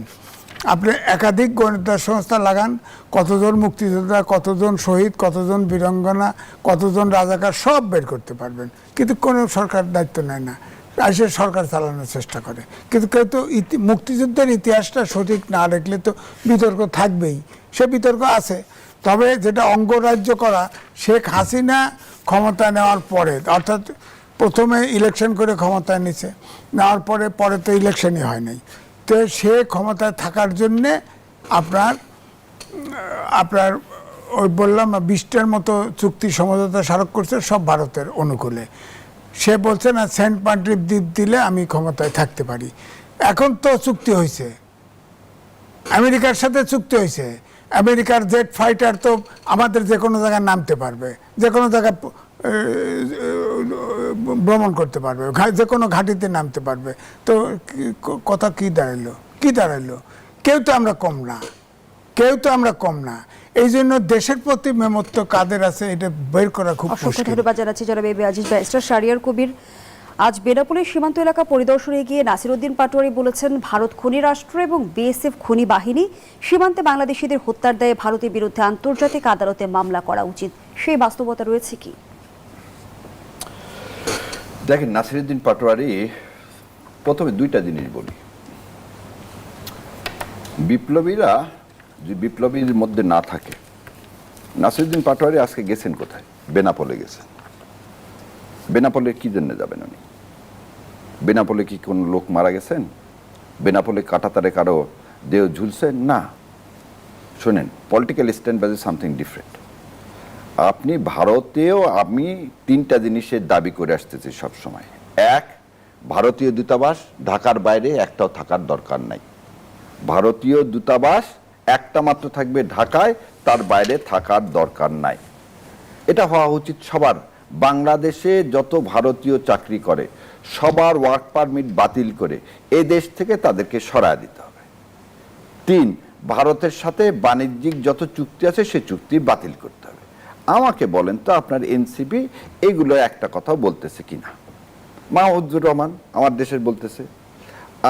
আপনি একাধিক গোয়েন্দা সংস্থা লাগান, কতজন মুক্তিযোদ্ধা, কতজন শহীদ, কতজন বীরাঙ্গনা, কতজন রাজাকার সব বের করতে পারবেন। কিন্তু কোনো সরকার দায়িত্ব নেয় না, আসে সরকার চালানোর চেষ্টা করে। কিন্তু কেউ তো মুক্তিযুদ্ধের ইতিহাসটা সঠিক না রাখলে তো বিতর্ক থাকবেই, সে বিতর্ক আছে। তবে যেটা অঙ্গরাজ্য করা, শেখ হাসিনা ক্ষমতা নেওয়ার পরে, অর্থাৎ প্রথমে ইলেকশন করে ক্ষমতায় নিছে, নেওয়ার পরে তো ইলেকশনই হয় নাই। তো সে ক্ষমতায় থাকার জন্যে আপনার ওই বললাম 20টার মতো চুক্তি সমঝোতা স্মারক করছে, সব ভারতের অনুকূলে। সে বলছে না সেন্ট মার্টিন দ্বীপ দিলে আমি ক্ষমতায় থাকতে পারি। এখন তো চুক্তি হয়েছে, আমেরিকার সাথে চুক্তি হয়েছে। আমেরিকার জেট ফাইটার তো আমাদের যে কোনো জায়গায় নামতে পারবে, যে কোনো জায়গায় ভ্রমণ করতে পারবে, যে কোনো ঘাঁটিতে নামতে পারবে। তো কথা কি দাঁড়াইলো? কেউ তো আমরা কম না। এই জন্য দেশের প্রতি মেমত্ব কাদের আছে এটা বের করা খুব অসংখ্য মুশকিল। ধন্যবাদ জানাচ্ছি জনাব A B Aziz. Barrister Shahriar Kabir, আজ বেনাপোলের সীমান্ত এলাকা পরিদর্শনে গিয়ে নাসিরউদ্দিন পাটোয়ারি বলেছেন, ভারত খনি রাষ্ট্র এবং বিএসএফ খনি বাহিনী, সীমান্তে বাংলাদেশিদের হত্যার দায়ে ভারতের বিরুদ্ধে আন্তর্জাতিক আদালতে মামলা করা উচিত। সেই বাস্তবতা রয়েছে কি? দেখেন, নাসিরউদ্দিন পাটোয়ারি, প্রথমে দুইটা জিনিস বলি। বিপ্লবীরা যদি বিপ্লবীর মধ্যে না থাকে, নাসিরউদ্দিন পাটোয়ারি আজকে গেছেন কোথায়? বেনাপোলে গেছেন। বেনাপোলে কি জন্য যাবেন উনি? বেনাপোলে কি কোন লোক মারা গেছেন? বেনাপোলে কাঁটাতারে কারো দেহ ঝুলছে? না। শোনেন, political stand by something different. আপনি ভারতেও, আমি 3টা জিনিসের দাবি করে আসতেছি সবসময়। এক, ভারতীয় দূতাবাস ঢাকার বাইরে একটাও থাকার দরকার নাই। ভারতীয় দূতাবাস একটা মাত্র থাকবে ঢাকায়, তার বাইরে থাকার দরকার নাই। এটা হওয়া উচিত সবার। বাংলাদেশে যত ভারতীয় চাকরি করে সবার ওয়ার্ক পারমিট বাতিল করে এ দেশ থেকে তাদেরকে সরায় দিতে হবে। 3, ভারতের সাথে বাণিজ্যিক যত চুক্তি আছে সে চুক্তি বাতিল করতে হবে। আমাকে বলেন তো, আপনার এনসিপি এগুলো একটা কথাও বলতেছে কিনা? মাহমুদুর রহমান আমার দেশের বলতেছে,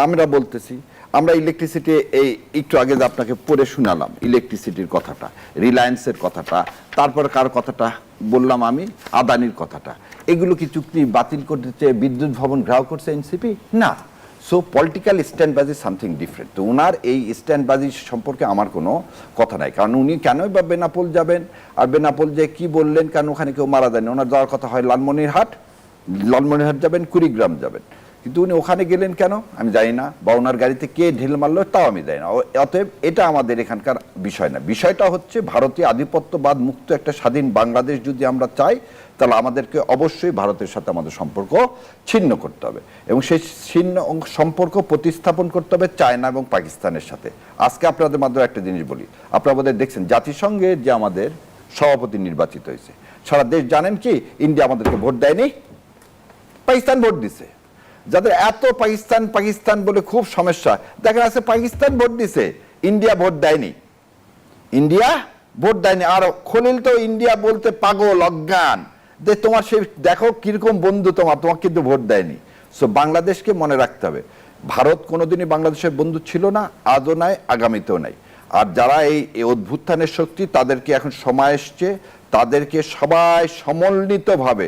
আমরা বলতেছি। আমরা ইলেকট্রিসিটি, এই একটু আগে যে আপনাকে পড়ে শোনালাম ইলেকট্রিসিটির কথাটা, রিলায়েন্সের কথাটা, তারপর কার কথাটা বললাম আমি, আদানির কথাটা। এগুলো কি চুক্তি বাতিল করতে বিদ্যুৎ ভবন ঘেরাও করছে এনসিপি? না। সো পলিটিক্যাল স্ট্যান্ডবাজি সামথিং ডিফারেন্ট। তো ওনার এই স্ট্যান্ডবাজি সম্পর্কে আমার কোনো কথা নাই, কারণ উনি কেনই বা বেনাপোল যাবেন? আর বেনাপোল যে কি বললেন, কেন ওখানে কেউ মারা যায়নি? ওনার যাওয়ার কথা হয় লালমনিরহাট যাবেন, কুড়িগ্রাম যাবেন, কিন্তু উনি ওখানে গেলেন কেন আমি জানি না, বা ওনার গাড়িতে কে ঢিল মারলো তাও আমি জানি না। অতএব এটা আমাদের এখানকার বিষয় না। বিষয়টা হচ্ছে ভারতীয় আধিপত্যবাদ মুক্ত একটা স্বাধীন বাংলাদেশ যদি আমরা চাই, তাহলে আমাদেরকে অবশ্যই ভারতের সাথে আমাদের সম্পর্ক ছিন্ন করতে হবে, এবং সেই ছিন্ন সম্পর্ক প্রতিস্থাপন করতে হবে চায়না এবং পাকিস্তানের সাথে। আজকে আপনাদের মাধ্যমে একটা জিনিস বলি, আপনারা বোধহয় দেখছেন জাতিসংঘে যে আমাদের সভাপতি নির্বাচিত হয়েছে, সারা দেশ জানেন কি ইন্ডিয়া আমাদেরকে ভোট দেয়নি, পাকিস্তান ভোট দিছে। যাদের এত পাকিস্তান বলে খুব সমস্যা, দেখা যাচ্ছে পাকিস্তান ভোট দিছে, ইন্ডিয়া ভোট দেয়নি। আর খলিল তো ইন্ডিয়া বলতে পাগল, অজ্ঞান, যে তোমার সেই দেখো কিরকম বন্ধু তোমার কিন্তু ভোট দেয়নি। সো বাংলাদেশকে মনে রাখতে হবে, ভারত কোনোদিনই বাংলাদেশের বন্ধু ছিল না, আজও নাই, আগামীতেও নাই। আর যারা এই অভ্যুত্থানের শক্তি, তাদেরকে এখন সময় এসছে, তাদেরকে সবাই সমন্বিতভাবে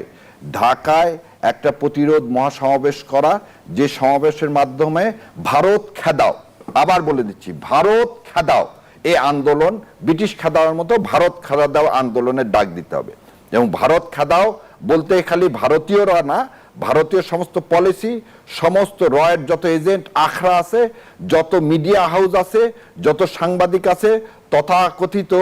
ঢাকায় একটা প্রতিরোধ মহাসমাবেশ করা, যে সমাবেশের মাধ্যমে ভারত খেদাও, আবার বলে দিচ্ছি, ভারত খেদাও এই আন্দোলন, ব্রিটিশ খেদাওয়ার মতো ভারত খেদা দাও আন্দোলনের ডাক দিতে হবে। এবং ভারত খেদাও বলতে খালি ভারতীয়রা না, ভারতীয় সমস্ত পলিসি, সমস্ত রয়ের যত এজেন্ট আখড়া আছে, যত মিডিয়া হাউস আছে, যত সাংবাদিক আছে, তথাকথিত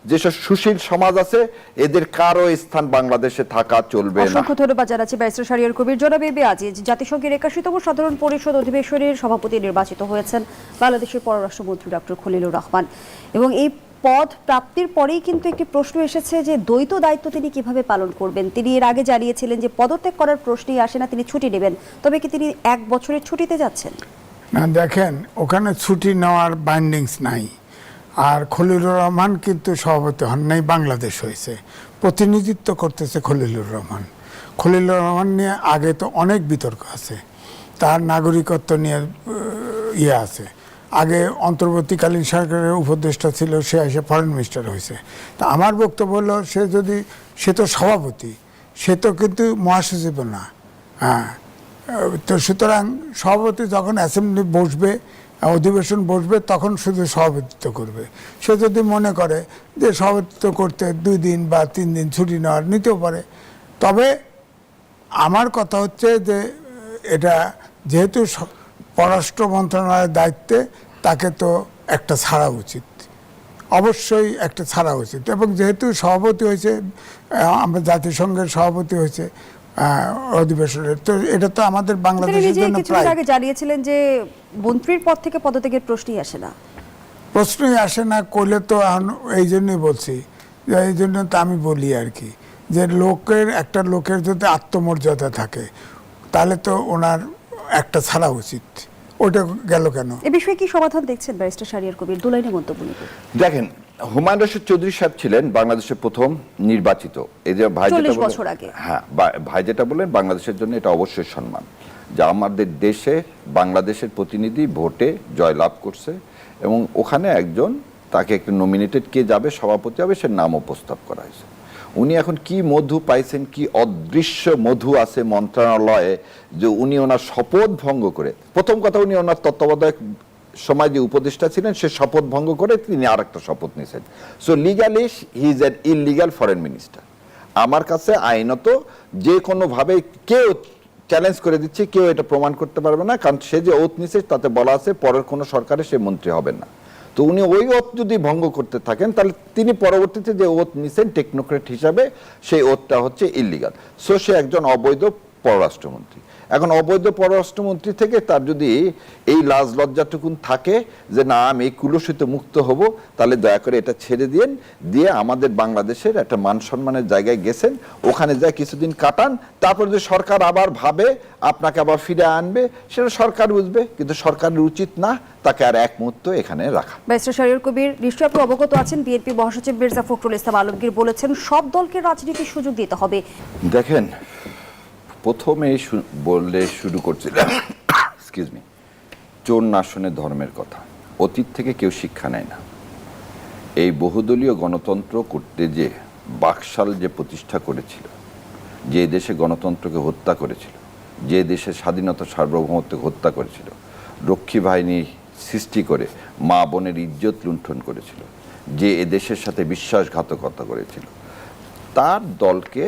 যেসব সুশীল সমাজ আছে, এদের কারো স্থান বাংলাদেশে থাকা চলবে না। অসংখ্য ধন্যবাদ জানাচ্ছি ব্যারিস্টার শাহরিয়ার কবির। জনাব এ বি আজিজ, জাতিসংঘের 81তম সাধারণ পরিষদ অধিবেশনের সভাপতি নির্বাচিত হয়েছেন বাংলাদেশের পররাষ্ট্রমন্ত্রী ডক্টর খলিলুর রহমান, এবং এই পদ প্রাপ্তির পরেই কিন্তু একটি প্রশ্ন এসেছে যে দ্বৈত দায়িত্ব তিনি কিভাবে পালন করবেন। তিনি এর আগে জানিয়েছিলেন যে পদত্যাগ করার প্রশ্নই আসে না, তিনি ছুটি নেবেন। তবে কি তিনি 1 বছরের ছুটিতে যাচ্ছেন? না, দেখেন, ওখানে ছুটি নেওয়ার বাইন্ডিংস নাই। আর খলিলুর রহমান কিন্তু সভাপতি হন নাই, বাংলাদেশ হয়েছে, প্রতিনিধিত্ব করতেছে খলিলুর রহমান। খলিলুর রহমান নিয়ে আগে তো অনেক বিতর্ক আছে, তার নাগরিকত্ব নিয়ে ইয়ে আছে। আগে অন্তর্বর্তীকালীন সরকারের উপদেষ্টা ছিল, সে এসে ফরেন মিনিস্টার হয়েছে। তা আমার বক্তব্য হলো, সে তো সভাপতি, সে তো কিন্তু মহাসচিব না। হ্যাঁ, তো সুতরাং সভাপতি যখন অ্যাসেম্বলি বসবে, অধিবেশন বসবে, তখন শুধু সভাপতিত্ব করবে। সে যদি মনে করে যে সভাপতিত্ব করতে 2 দিন বা 3 দিন ছুটি নিতেও পারে। তবে আমার কথা হচ্ছে যে এটা যেহেতু পররাষ্ট্র মন্ত্রণালয়ের দায়িত্বে, তাকে তো একটা ছাড়া উচিত, অবশ্যই একটা ছাড়া উচিত। এবং যেহেতু সভাপতি হয়েছে, আমরা জাতিসংঘের সভাপতি হয়েছে অধিবেশনের, তো এটা তো আমাদের বাংলাদেশের জন্য কিছুদিন আগে জানিয়েছিলেন যে মন্ত্রীর পদ থেকে পদত্যাগের প্রশ্নই আসে না। প্রশ্নই আসে না করলে তো এখন এই জন্যই বলছি, এই জন্য তো আমি বলি আর কি, যে একটা লোকের যদি আত্মমর্যাদা থাকে, তাহলে তো ওনার একটা ছাড়া উচিত। ওটা গেল কেন? এ বিষয়ে কি সমাধান দেখছেন ব্যারিস্টার শাহরিয়ার কবির? দুলাইনে মন্তব্য নিতে দেখেন, হুমায়ুন রশিদ চৌধুরী সাহেব ছিলেন বাংলাদেশের প্রথম নির্বাচিত। এই যে ভাই 40 বছর আগে, হ্যাঁ, ভাই যেটা বললেন, বাংলাদেশের জন্য এটা অবশ্যই সম্মান যে আমাদের দেশে বাংলাদেশের প্রতিনিধি ভোটে জয়লাভ করছে, এবং ওখানে একজন তাকে একটা নমিনেটেড কে যাবে, সভাপতি হবে, সে নামও প্রস্তাব করা হয়েছে। উনি এখন কি মধু পাইছেন, কি অদৃশ্য মধু আছে মন্ত্রণালয়ে, যে উনি ওনার শপথ ভঙ্গ করে, প্রথম কথা উনি ওনার তত্ত্বাবধায়ক সময় যে উপদেষ্টা ছিলেন, সে শপথ ভঙ্গ করে তিনি আর একটা শপথ নিয়েছেন। So legally he is an illegal foreign minister. আমার কাছে আইনত যে কোনোভাবে কেউ চ্যালেঞ্জ করে দিচ্ছে, কেউ এটা প্রমাণ করতে পারবে না, কারণ সে যে ওথ নিছে তাতে বলা আছে পরের কোনো সরকারে সে মন্ত্রী হবেন না। তো উনি ওই ওথ যদি ভঙ্গ করতে থাকেন, তাহলে তিনি পরবর্তীতে যে ওথ নিছেন টেকনোক্রেট হিসাবে, সেই ওথটা হচ্ছে ইললিগাল। সো সে একজন অবৈধ পররাষ্ট্রমন্ত্রী। এখন অবৈধ পররাষ্ট্রমন্ত্রী থেকে তার যদি এই লাজ লজ্জাটুকুন থাকে যে না আমি এই কুলুষিত মুক্ত হব, তাহলে দয়া করে এটা ছেড়ে দিয়ে আমাদের বাংলাদেশের একটা মান সম্মানের জায়গায় গেছেন, ওখানে যায় কিছুদিন কাটান, তারপর যদি সরকার আবার ভাবে আপনাকে আবার ফিরে আনবে, সেটা সরকার বুঝবে, কিন্তু সরকারের উচিত না তাকে আর এক মুহূর্ত এখানে রাখা। ব্যারিস্টার শাহরিয়ার কবির, নিশ্চয়ই আপনি অবগত আছেন, বিএনপি মহাসচিব মির্জা ফখরুল ইসলাম আলমগীর বলেছেন সব দলকে রাজনীতির সুযোগ দিতে হবে। দেখেন, প্রথমে বললে শুরু করছিলাম এক্সকিউজ মি, চোর না শোনে ধর্মের কথা। অতীত থেকে কেউ শিক্ষা নেয় না। এই বহুদলীয় গণতন্ত্র করতে যে বাকশাল যে প্রতিষ্ঠা করেছিল, যে দেশে গণতন্ত্রকে হত্যা করেছিল, যে দেশের স্বাধীনতা সার্বভৌমত্বকে হত্যা করেছিল, রক্ষী বাহিনী সৃষ্টি করে মা বোনের ইজ্জত লুণ্ঠন করেছিল, যে এ দেশের সাথে বিশ্বাসঘাতকতা করেছিল, তার দলকে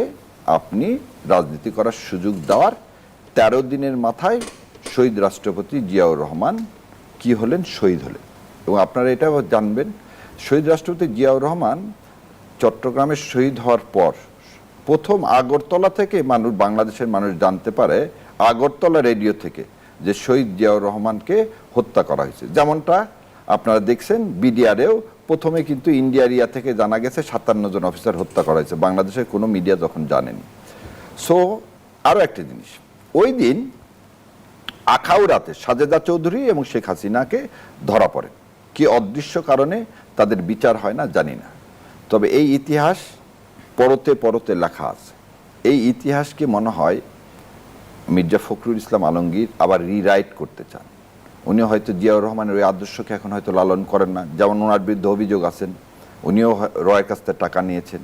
আপনি রাজনীতি করার সুযোগ দেওয়ার 13 দিনের মাথায় শহীদ রাষ্ট্রপতি জিয়াউর রহমান কি হলেন? শহীদ হলেন। এবং আপনারা এটাও জানবেন, শহীদ রাষ্ট্রপতি জিয়াউর রহমান চট্টগ্রামের শহীদ হওয়ার পর প্রথম আগরতলা থেকে বাংলাদেশের মানুষ জানতে পারে, আগরতলা রেডিও থেকে, যে শহীদ জিয়াউর রহমানকে হত্যা করা হয়েছে। যেমনটা আপনারা দেখছেন বিডিআরেও প্রথমে কিন্তু ইন্ডিয়ারিয়া থেকে জানা গেছে 57 জন অফিসার হত্যা করা হয়েছে, বাংলাদেশের কোনো মিডিয়া যখন জানেনি। সো আরও একটা জিনিস, ওই দিন আখাউড়াতে সাজেদা চৌধুরী এবং শেখ হাসিনাকে ধরা পড়ে, কি অদৃশ্য কারণে তাদের বিচার হয় না জানি না। তবে এই ইতিহাস পরতে পরতে লেখা আছে। এই ইতিহাসকে মনে হয় মির্জা ফখরুল ইসলাম আলমগীর আবার রিরাইট করতে চান। উনি হয়তো জিয়াউর রহমানের ওই আদর্শকে এখন হয়তো লালন করেন না। যেমন ওনার বিরুদ্ধে অভিযোগ আছেন উনিও রয়ের কাছ থেকে টাকা নিয়েছেন,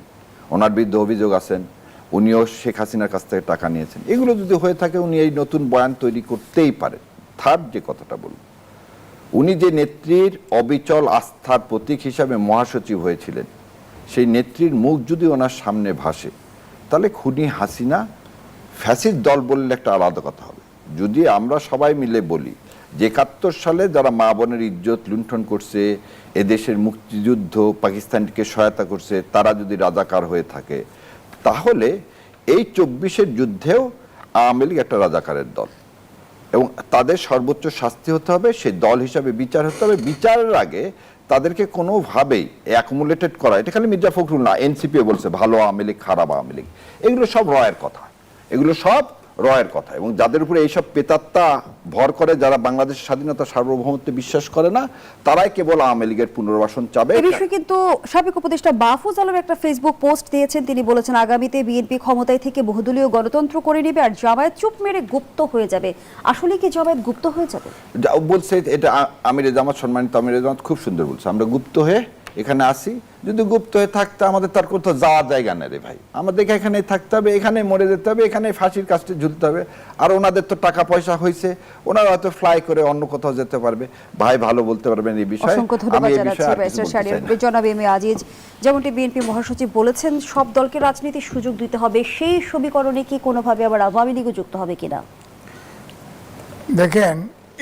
ওনার বিরুদ্ধে অভিযোগ আছেন উনিও শেখ হাসিনার কাছ থেকে টাকা নিয়েছেন। এগুলো যদি হয়ে থাকে উনি এই নতুন বয়ান তৈরি করতেই পারেন। থার্ড যে কথাটা বলব, উনি যে নেত্রীর অবিচল আস্থার প্রতীক হিসাবে মহাসচিব হয়েছিলেন, সেই নেত্রীর মুখ যদি ওনার সামনে ভাসে, তাহলে খুনি হাসিনা ফ্যাসিস্ট দল বললে একটা আলাদা কথা হবে। যদি আমরা সবাই মিলে বলি যে 71 সালে যারা মা বোনের ইজ্জত লুণ্ঠন করছে, এদেশের মুক্তিযুদ্ধ পাকিস্তানকে সহায়তা করছে, তারা যদি রাজাকার হয়ে থাকে, তাহলে এই 24-এর যুদ্ধেও আওয়ামী লীগ একটা রাজাকারের দল, এবং তাদের সর্বোচ্চ শাস্তি হতে হবে, সেই দল হিসাবে বিচার হতে হবে। বিচারের আগে তাদেরকে কোনোভাবেই অ্যাকুমুলেটেড করা, এটা খালি মির্জা ফখরুল না, এনসিপিও বলছে ভালো আওয়ামী লীগ খারাপ আওয়ামী লীগ, এগুলো সব রয়ের কথা, এগুলো সব রয়ের কথা, এবং যাদের উপরে এইসব পেতাত্তা ভর করে, যারা বাংলাদেশের স্বাধীনতা সার্বভৌমত্বে বিশ্বাস করে না, তারাই কেবল আওয়ামী লীগের পুনর্বাসন চাবে। এই বিষয়ে কিন্তু সাবেক উপদেষ্টা মাহফুজ আলম একটা ফেসবুক পোস্ট দিয়েছেন। তিনি বলেছেন আগামীতে বিএনপি ক্ষমতায় থেকে বহুদলীয় গণতন্ত্র করে নেবে আর জামায়াত চুপ মেরে গুপ্ত হয়ে যাবে। আসলে কি জামায়াত গুপ্ত হয়ে যাবে? বলছে এটা আমিরে জামাত, সম্মানিত আমিরে জামাত খুব সুন্দর বলছে, আমরা গুপ্ত হয়ে এখানে আসি। যদি গুপ্ত হয়ে থাকতে আমাদের তার কোথাও যাওয়ার জায়গা নেই রে ভাই, আমাদেরকে এখানে থাকতে হবে, এখানে মরে যেতে হবে, এখানে ফাঁসির কাজটা ঝুলতে হবে। আর ওনাদের তো টাকা পয়সা হয়েছে, ওনারা হয়তো ফ্লাই করে অন্য কোথাও যেতে পারবে। ভাই ভালো বলতে পারবেন এই বিষয়ে। অসংখ্য ধন্যবাদ জানাচ্ছি ব্যারিস্টার শাহরিয়ার। জনাব এম এ আজিজ, যেমনটি বিএনপি মহাসচিব বলেছেন সব দলকে রাজনীতির সুযোগ দিতে হবে, সেই সমীকরণে কি কোনোভাবে আবার আওয়ামী লীগও যুক্ত হবে কিনা? দেখেন,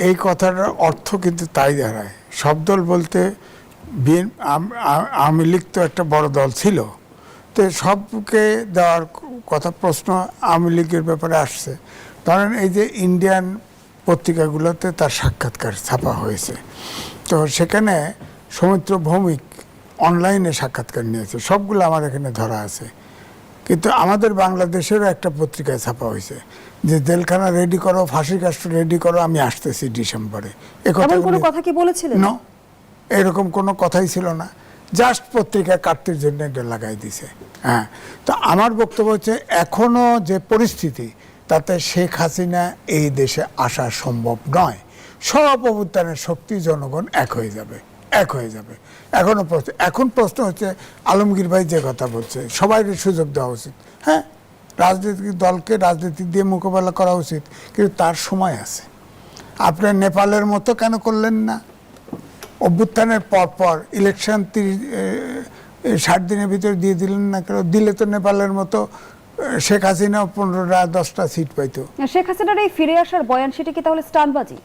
এই কথাটার অর্থ কিন্তু তাই দাঁড়ায়। সব দল বলতে আওয়ামী লীগ তো একটা বড় দল ছিল, তো সবকে দেওয়ার কথা প্রশ্ন আওয়ামী লীগের ব্যাপারে আসছে। ধরেন এই যে ইন্ডিয়ান পত্রিকাগুলোতে তার সাক্ষাৎকার ছাপা হয়েছে, তো সেখানে সৌমিত্র ভৌমিক অনলাইনে সাক্ষাৎকার নিয়েছে, সবগুলো আমার এখানে ধরা আছে। কিন্তু আমাদের বাংলাদেশেরও একটা পত্রিকায় ছাপা হয়েছে যে জেলখানা রেডি করো, ফাঁসির কাজটা রেডি করো, আমি আসতেছি ডিসেম্বরে। এমন কোনো কথা কি বলেছিলেন? না, এরকম কোনো কথাই ছিল না, জাস্ট পত্রিকা কাটতির জন্য এটা লাগাই দিছে। হ্যাঁ, তো আমার বক্তব্য হচ্ছে এখনো যে পরিস্থিতি, তাতে শেখ হাসিনা এই দেশে আসা সম্ভব নয়। সব অভ্যুত্থানের শক্তি জনগণ এক হয়ে যাবে, এক হয়ে যাবে। এখন প্রশ্ন হচ্ছে আলমগীর ভাই যে কথা বলছে, সবাইকে সুযোগ দেওয়া উচিত। হ্যাঁ, রাজনৈতিক দলকে রাজনীতি দিয়ে মোকাবেলা করা উচিত, কিন্তু তার সময় আছে। আপনার নেপালের মতো কেন করলেন না? অভ্যুত্থানের পর ইলেকশন 60 দিনের ভিতরে দিয়ে দিলেন না কেন? দিলে তো নেপালের মতো শেখ হাসিনা 15টা 10টা সিট পাইতো। শেখ হাসিনার এই ফিরে আসার বয়ান, সেটা কি তাহলে স্টানবাজি?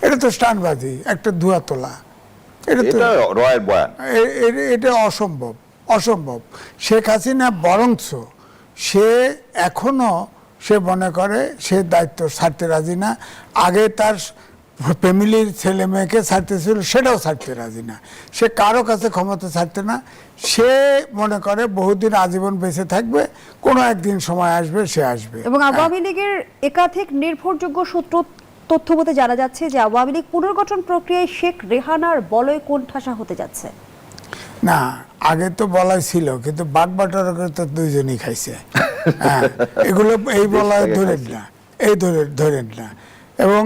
এটা তো স্টানবাজি, একটা ধোঁয়া তোলা। এটা তো রয়ের বয়ান, এটা অসম্ভব, অসম্ভব। শেখ হাসিনা বরঞ্চ সে এখনো সে মনে করে সে দায়িত্ব ছাড়তে রাজি না। আগে তার ফ্যামিলির ছেলে মেয়েকে ছাড়তে ছিল, সেটাও ছাড়তে রাজি না। সে কারো কাছে ক্ষমতা ছাড়তে না। সে মনে করে বহুদিন আজীবন বেঁচে থাকবে, কোনো একদিন সময় আসবে, সে আসবে। এবং আওয়ামী লীগের একাধিক নির্ভরযোগ্য সূত্র তথ্য মতে জানা যাচ্ছে যে আওয়ামী লীগ পুনর্গঠন প্রক্রিয়ায় শেখ রেহানার বলয় কোণঠাসা হতে যাচ্ছে। না, আগে তো বলাই ছিল, কিন্তু বাগবাটারা করে তো দুইজনই খাইছে। হ্যাঁ, এগুলো এই বলয় ধরেন না, এই ধরেন না। এবং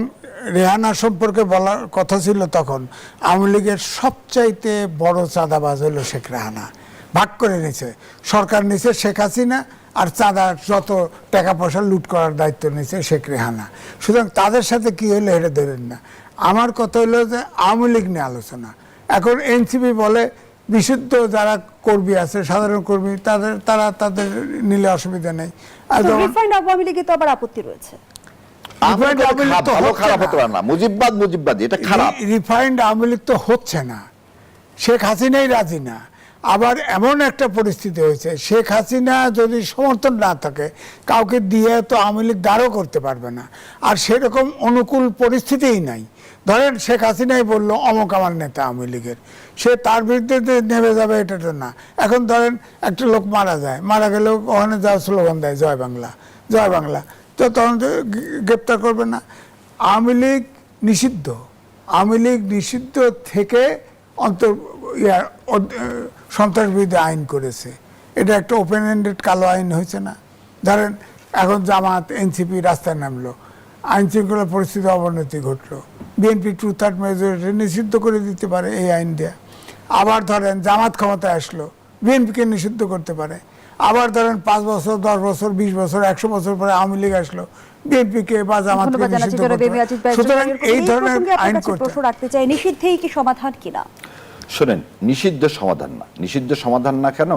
রেহানা সম্পর্কে বলার কথা ছিল তখন, আওয়ামী লীগের সবচাইতে বড় চাঁদাবাজ হলো শেখ রেহানা। ভাগ করে নিছে সরকার, নিছে শেখ হাসিনা, আর চাঁদার যত টাকা পয়সা লুট করার দায়িত্ব নিছে শেখ রেহানা। সুতরাং তাদের সাথে কি হলো এটা ধরেন না। আমার কথা হলো যে আওয়ামী লীগ নিয়ে আলোচনা। এখন এনসিপি বলে বিশুদ্ধ যারা কর্মী আছে, সাধারণ কর্মী, তাদের নিলে অসুবিধা নেই। আর রিফাইন্ড আওয়ামী লীগে তো আবার আপত্তি রয়েছে। রিফাইন্ড আওয়ামী লীগ তো হচ্ছে না, শেখ হাসিনাই রাজি না। আবার এমন একটা পরিস্থিতি হয়েছে, শেখ হাসিনা যদি সমর্থন না থাকে, কাউকে দিয়ে তো আওয়ামী লীগ দাঁড়ও করতে পারবে না। আর সেরকম অনুকূল পরিস্থিতিই নাই। ধরেন শেখ হাসিনাই বললো অমক আমার নেতা আওয়ামী লীগের, সে তার বিরুদ্ধে নেমে যাবে এটা তো না। এখন ধরেন একটা লোক মারা যায়, মারা গেলেও ওখানে যাওয়া স্লোগান দেয় জয় বাংলা, জয় বাংলা, তো তখন গ্রেপ্তার করবে না। আওয়ামী লীগ নিষিদ্ধ, আওয়ামী লীগ নিষিদ্ধ থেকে সন্ত্রাসবিরোধী আইন করেছে। এটা একটা ওপেন এন্ডেড কালো আইন হয়েছে না? ধরেন এখন জামাত এনসিপি রাস্তায় নামলো, আইন শৃঙ্খলা পরিস্থিতি অবনতি ঘটলো, বিএনপি 2/3 মেজরিটি নিষিদ্ধ করে দিতে পারে এই আইন দেয়া। আবার ধরেন জামাত ক্ষমতায় আসলো, বিএনপিকে নিষিদ্ধ করতে পারে। আবার ধরেন 5 বছর 10 বছর 20 বছর 100 বছর পরে আওয়ামী লীগ আসলো, বিএনপিকে বা জামাতকে নিষিদ্ধ করতে পারে। সুতরাং এই ধরনের আইন করতে প্রশ্ন রাখতে চাই, নিষিদ্ধেই কি সমাধান কিনা? শোনেন, নিষিদ্ধ সমাধান না। নিষিদ্ধ সমাধান না কেন?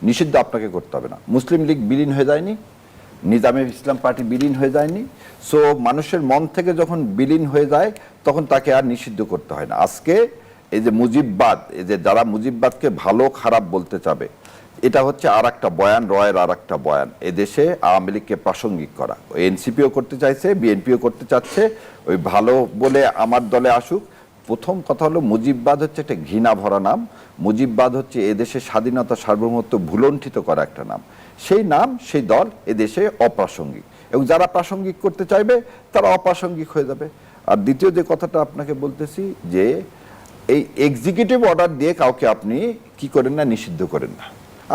নিষিদ্ধ আপনাকে করতে হবে না। মুসলিম লীগ বিলীন হয়ে যায়নি, নিজামে ইসলাম পার্টি বিলীন হয়ে যায়নি। সো মানুষের মন থেকে যখন বিলীন হয়ে যায়, তখন তাকে আর নিষিদ্ধ করতে হয় না। আজকে এই যে মুজিববাদ, এই যে যারা মুজিববাদকে ভালো খারাপ বলতে চাবে, এটা হচ্ছে আর একটা বয়ান, রয়ের আর একটা বয়ান। এদেশে আওয়ামী লীগকে প্রাসঙ্গিক করা। ওই এনসিপিও করতে চাইছে, বিএনপিও করতে চাচ্ছে। ওই ভালো বলে আমার দলে আসুক। প্রথম কথা হলো, মুজিববাদ হচ্ছে একটা ঘৃণা ভরা নাম। মুজিববাদ হচ্ছে এদেশের স্বাধীনতা সার্বভৌমত্ব ভুলণ্ঠিত করা একটা নাম। সেই নাম, সেই দল এদেশে অপ্রাসঙ্গিক। এবং যারা প্রাসঙ্গিক করতে চাইবে তারা অপ্রাসঙ্গিক হয়ে যাবে। আর দ্বিতীয় যে কথাটা আপনাকে বলতেছি যে এই এক্সিকিউটিভ অর্ডার দিয়ে কাউকে আপনি কি করেন না, নিষিদ্ধ করেন না।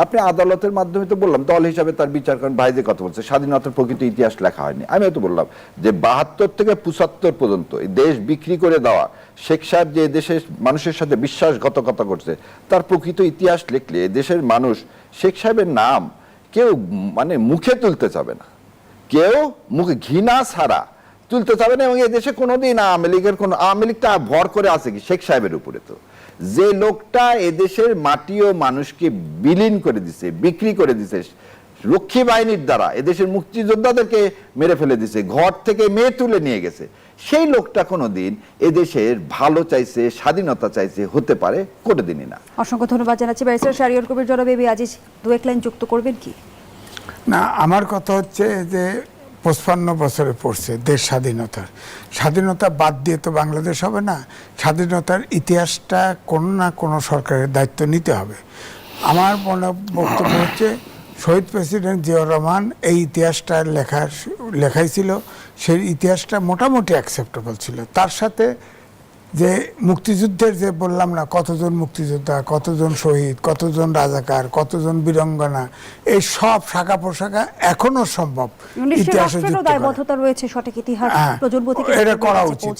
আপনি আদালতের মাধ্যমে তো বললাম দল হিসাবে তার বিচার করেন। ভাই যে কথা বলছে স্বাধীনতার প্রকৃত ইতিহাস লেখা হয়নি, আমিও তো বললাম যে 72 থেকে 75 পর্যন্ত এই দেশ বিক্রি করে দেওয়া শেখ সাহেব যে দেশের মানুষের সাথে বিশ্বাসঘাতকতা করছে তার প্রকৃত ইতিহাস লিখলে দেশের মানুষ শেখ সাহেবের নাম কেউ মানে মুখে তুলতে চাবে না, কেউ মুখে ঘৃণা ছাড়া তুলতে চাবে না। এবং এই দেশে কোনোদিন আওয়ামী লীগটা ভর করে আছে কি শেখ সাহেবের উপরে? তো যে লোকটা এদেশের মাটি ও মানুষকে বিলীন করে দিছে, বিক্রি করে দিছে, রক্ষী বাহিনীর দ্বারা এদেশের মুক্তিযোদ্ধাদেরকে মেরে ফেলে দিছে, ঘর থেকে মেয়ে তুলে নিয়ে গেছে, সেই লোকটা কোনোদিন এদেশের ভালো চাইছে, স্বাধীনতা চাইছে হতে পারে? কোনোদিনই না। অসংখ্য ধন্যবাদ জানাচ্ছি ব্যারিস্টার শাহরিয়ার কবির। জনাব এবি আজিজ, দু এক লাইন যুক্ত করবেন কি? না, আমার কথা হচ্ছে যে 55 বছরে পড়ছে দেশ স্বাধীনতা বাদ দিয়ে তো বাংলাদেশ হবে না। স্বাধীনতার ইতিহাসটা কোনো না কোনো সরকারের দায়িত্ব নিতে হবে। আমার মনে বক্তব্য হচ্ছে শহীদ প্রেসিডেন্ট জিয়াউর রহমান এই ইতিহাসটা লেখাইছিল, সেই ইতিহাসটা মোটামুটি অ্যাকসেপ্টেবল ছিল। তার সাথে যে মুক্তিযুদ্ধের যে বললাম না, কতজন মুক্তিযোদ্ধা, কতজন শহীদ, কতজন রাজাকার, কতজন বীরাঙ্গনা, এই সব শাখা প্রশাখা এখনো সম্ভব ইতিহাসে দায়বদ্ধতা রয়েছে সঠিক ইতিহাস প্রজন্ম থেকে এটা করা উচিত।